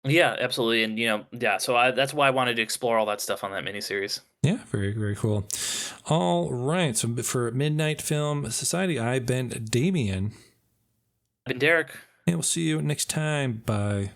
Yeah, absolutely. And so that's why I wanted to explore all that stuff on that miniseries. Yeah, very, very cool. All right. So for Midnight Film Society, I've been Damian. I've been Derick. And we'll see you next time. Bye.